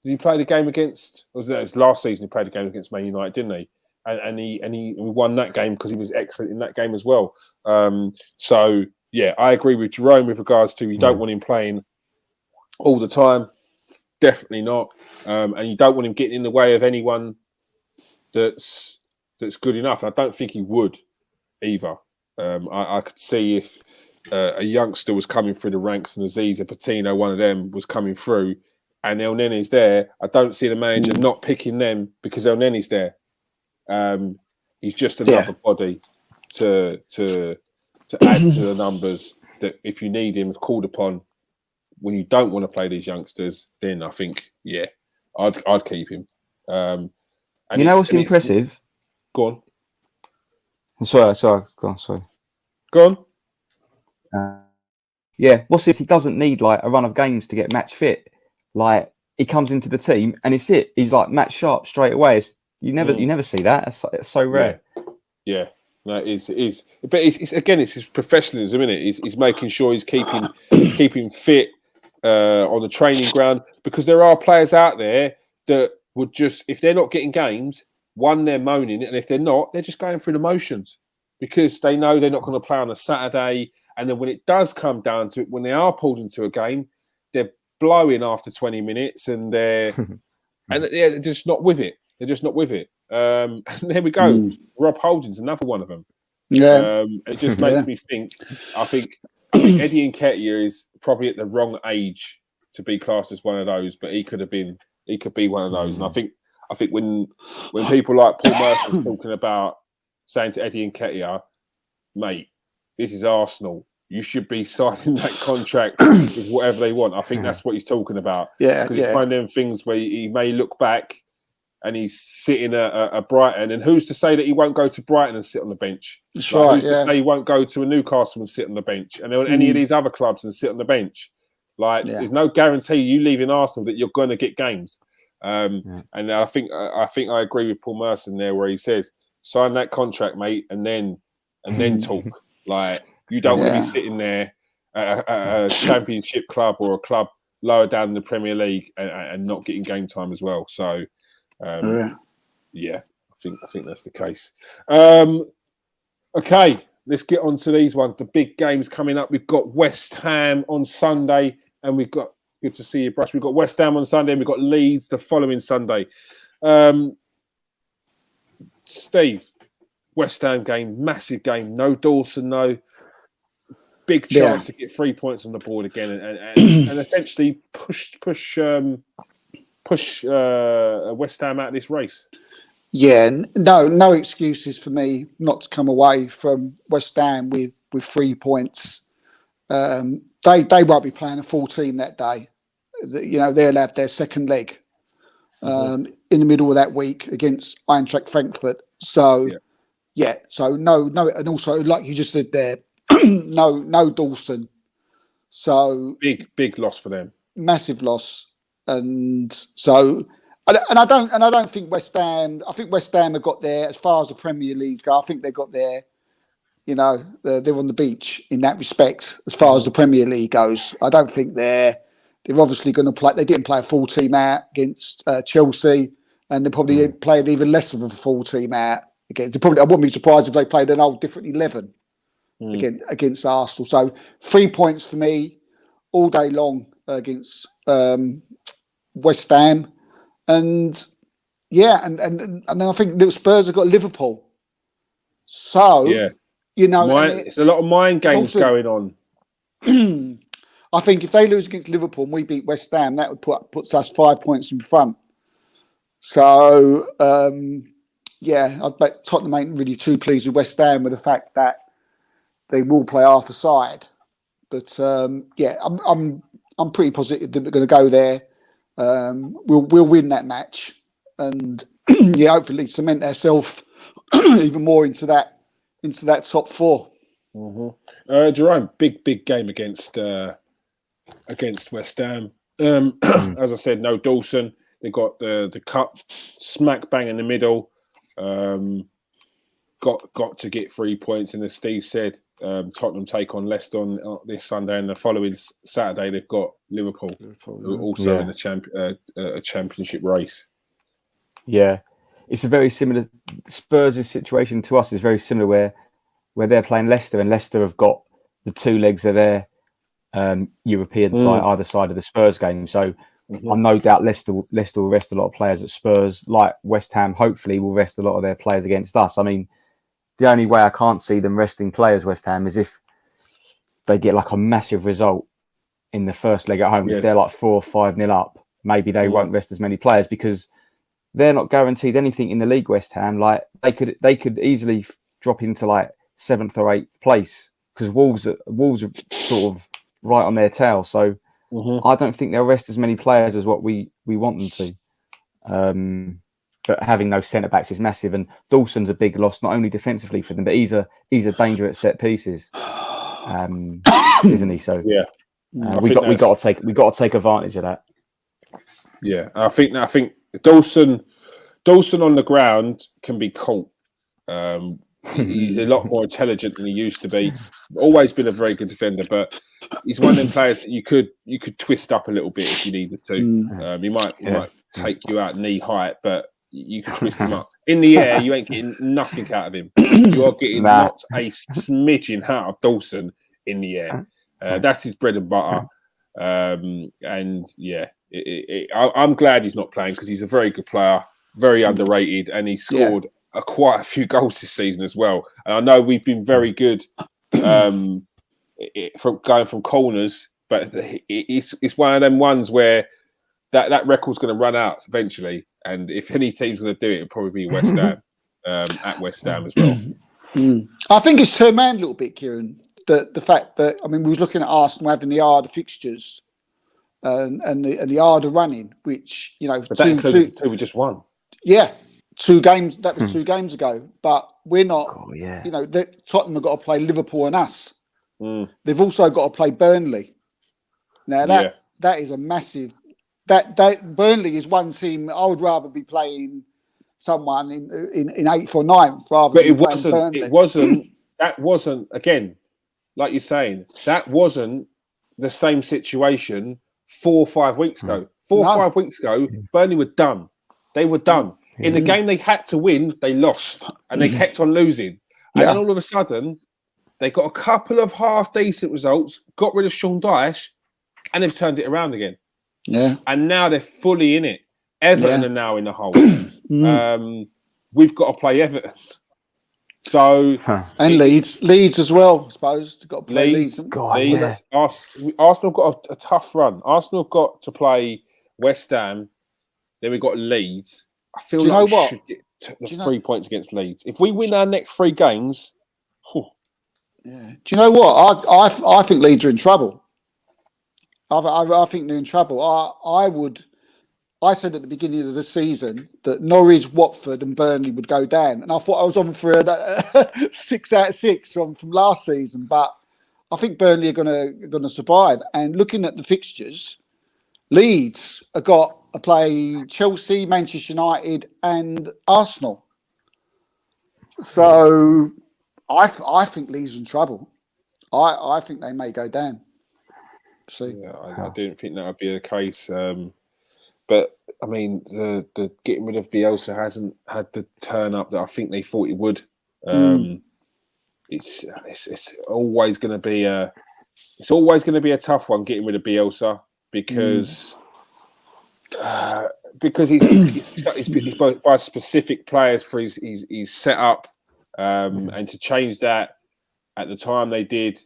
Did he play the game against? Was it last season? He played a game against Man United, didn't he? and he won that game because he was excellent in that game as well. So yeah, I agree with Jerome with regards to you don't want him playing all the time. Definitely not. And you don't want him getting in the way of anyone that's good enough. And I don't think he would either. I could see if a youngster was coming through the ranks and Aziza, Patino, one of them was coming through and El Nene's there, I don't see the manager not picking them because El Nene's there. He's just another body to add to the numbers that if you need him called upon when you don't want to play these youngsters, then I think, I'd keep him. And you know what's impressive? Go on. Sorry. Go on. Sorry. Go on. What's this? He doesn't need like a run of games to get match fit. Like he comes into the team and it's it. He's like match sharp straight away. You never see that. It's so rare. Yeah. No, it is. But it's again, it's his professionalism, isn't it? He's making sure he's keeping fit on the training ground, because there are players out there that would just, if they're not getting games, one, they're moaning, and if they're not, they're just going through the motions because they know they're not going to play on a Saturday. And then when it does come down to it, when they are pulled into a game, they're blowing after 20 minutes and they're just not with it. They're just not with it. And there we go. Rob Holding's another one of them. Yeah. It just makes me think. I think Eddie Nketiah is probably at the wrong age to be classed as one of those, but he could be one of those. And I think when people like Paul Mercer's talking about saying to Eddie Nketiah, mate, this is Arsenal. You should be signing that contract with whatever they want. I think that's what he's talking about. Yeah, because it's one of them things where he may look back and he's sitting at Brighton, and who's to say that he won't go to Brighton and sit on the bench? That's like, right. Who's to say he won't go to a Newcastle and sit on the bench, and any of these other clubs and sit on the bench? There's no guarantee you leaving Arsenal that you're going to get games. And I think I agree with Paul Merson there, where he says, sign that contract, mate, and then talk. Like, you don't want to be sitting there at a championship club or a club lower down in the Premier League and not getting game time as well. So, I think that's the case. Okay, let's get on to these ones. The big games coming up. We've got West Ham on Sunday, and we've got, good to see you, Brush. We've got West Ham on Sunday, and we've got Leeds the following Sunday. Steve, West Ham game, massive game. No Dawson, no. Big chance to get 3 points on the board again, and essentially push West Ham out of this race. Yeah, no excuses for me not to come away from West Ham with 3 points. They won't be playing a full team that day. They'll have their second leg in the middle of that week against Eintracht Frankfurt. So so no, and also like you just said there, no Dawson. So big loss for them. Massive loss. And so, and I don't think West Ham. I think West Ham have got there as far as the Premier League go. I think they got there. They're on the beach in that respect as far as the Premier League goes. I don't think they're obviously going to play. They didn't play a full team out against Chelsea, and they probably played even less of a full team out against. I wouldn't be surprised if they played an old different 11 against Arsenal. So 3 points for me all day long against West Ham, and then I think the Spurs have got Liverpool. So it's a lot of mind games going on. I think if they lose against Liverpool and we beat West Ham, that would puts us 5 points in front. So I bet Tottenham ain't really too pleased with West Ham with the fact that they will play half a side. But I'm pretty positive that we're going to go there. We'll win that match, and hopefully cement ourselves even more into that top four. Jerome, big game against West Ham. As I said, no Dawson. They got the cup smack bang in the middle. Got to get 3 points, and as Steve said, Tottenham take on Leicester on this Sunday, and the following Saturday they've got Liverpool also in the championship race. Yeah, it's a very similar. Spurs' situation to us is very similar, where they're playing Leicester, and Leicester have got the two legs of their European side either side of the Spurs game. So I'm no doubt Leicester will rest a lot of players at Spurs, like West Ham. Hopefully, will rest a lot of their players against us. I mean, the only way I can't see them resting players, West Ham, is if they get like a massive result in the first leg at home. If they're like 4 or 5-0 up, maybe they won't rest as many players because they're not guaranteed anything in the league. West Ham, like they could easily drop into like 7th or 8th place because Wolves are sort of right on their tail. So I don't think they'll rest as many players as what we want them to. But having no centre backs is massive, and Dawson's a big loss not only defensively for them, but he's a danger at set pieces, isn't he? So we got to take advantage of that. Yeah, I think Dawson on the ground can be caught. He's a lot more intelligent than he used to be. Always been a very good defender, but he's one of them players that you could twist up a little bit if you needed to. He might take you out knee height, but you can twist him up. In the air, you ain't getting nothing out of him. You are getting not a smidgen out of Dawson in the air. That's his bread and butter. I'm glad he's not playing because he's a very good player, very underrated, and he scored quite a few goals this season as well. And I know we've been very good from going from corners, but it's one of them ones where that record's going to run out eventually. And if any team's going to do it, it'll probably be West Ham at West Ham as well. I think it's her man a little bit, Kieran. The fact that we was looking at Arsenal having the harder fixtures and the harder running, which but that included two we just won. Yeah, 2 games. That was 2 games ago. But we're not. Tottenham have got to play Liverpool and us. They've also got to play Burnley. Now that is a massive. That Burnley is one team I would rather be playing someone in 8th or 9th rather. But it wasn't. That wasn't again, like you're saying. That wasn't the same situation 4 or 5 weeks ago. 4 or 5 weeks ago, Burnley were done. They were done. In the game they had to win, they lost, and they kept on losing. And then all of a sudden, they got a couple of half decent results, got rid of Sean Dyche, and they've turned it around again. Yeah, and now they're fully in it. Everton are now in the hole. We've got to play Everton. So and Leeds as well. I suppose got to play Leeds. Arsenal got a tough run. Arsenal have got to play West Ham. Then we've got Leeds. I feel like we should get the 3 points against Leeds. If we win our next 3 games, do you know what? I think Leeds are in trouble. I think they're in trouble. I said at the beginning of the season that Norwich, Watford, and Burnley would go down, and I thought I was on for a 6 out of 6 from last season. But I think Burnley are going to survive. And looking at the fixtures, Leeds have got to play Chelsea, Manchester United, and Arsenal. So I think Leeds are in trouble. I think they may go down. I didn't think that would be the case. But I mean, the getting rid of Bielsa hasn't had the turn up that I think they thought it would. It's always going to be a tough one getting rid of Bielsa because he's by specific players for his set up, and to change that at the time they did,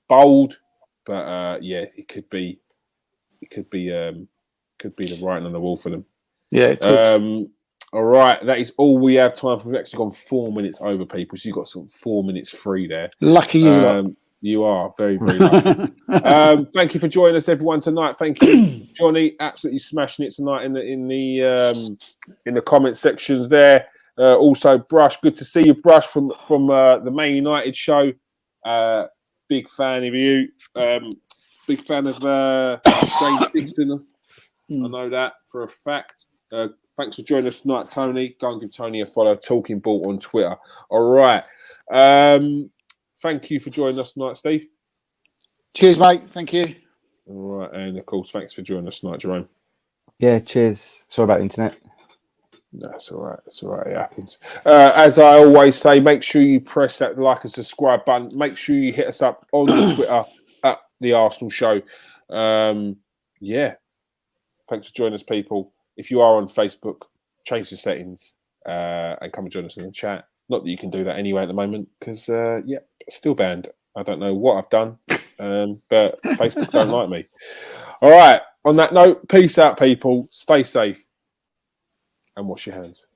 bold. But it could be the writing on the wall for them. Yeah. All right, that is all we have time for. We've actually gone 4 minutes over, people. So you've got some 4 minutes free there. Lucky you. You are very, very lucky. Thank you for joining us, everyone, tonight. Thank you, Johnny. Absolutely smashing it tonight in the comment sections there. Also, Brush, good to see you, Brush, from the Man United show. Big fan of you. Big fan of James Dixon. I know that for a fact. Thanks for joining us tonight, Tony. Go and give Tony a follow. Talking Ball on Twitter. All right. Thank you for joining us tonight, Steve. Cheers, mate. Thank you. All right. And, of course, thanks for joining us tonight, Jerome. Yeah, cheers. Sorry about the internet. That's all right. That's all right. It happens. As I always say, make sure you press that like and subscribe button. Make sure you hit us up on the Twitter at the Arsenal Show. Yeah. Thanks for joining us, people. If you are on Facebook, change the settings and come and join us in the chat. Not that you can do that anyway at the moment, because still banned. I don't know what I've done, but Facebook don't like me. All right. On that note, peace out, people. Stay safe and wash your hands.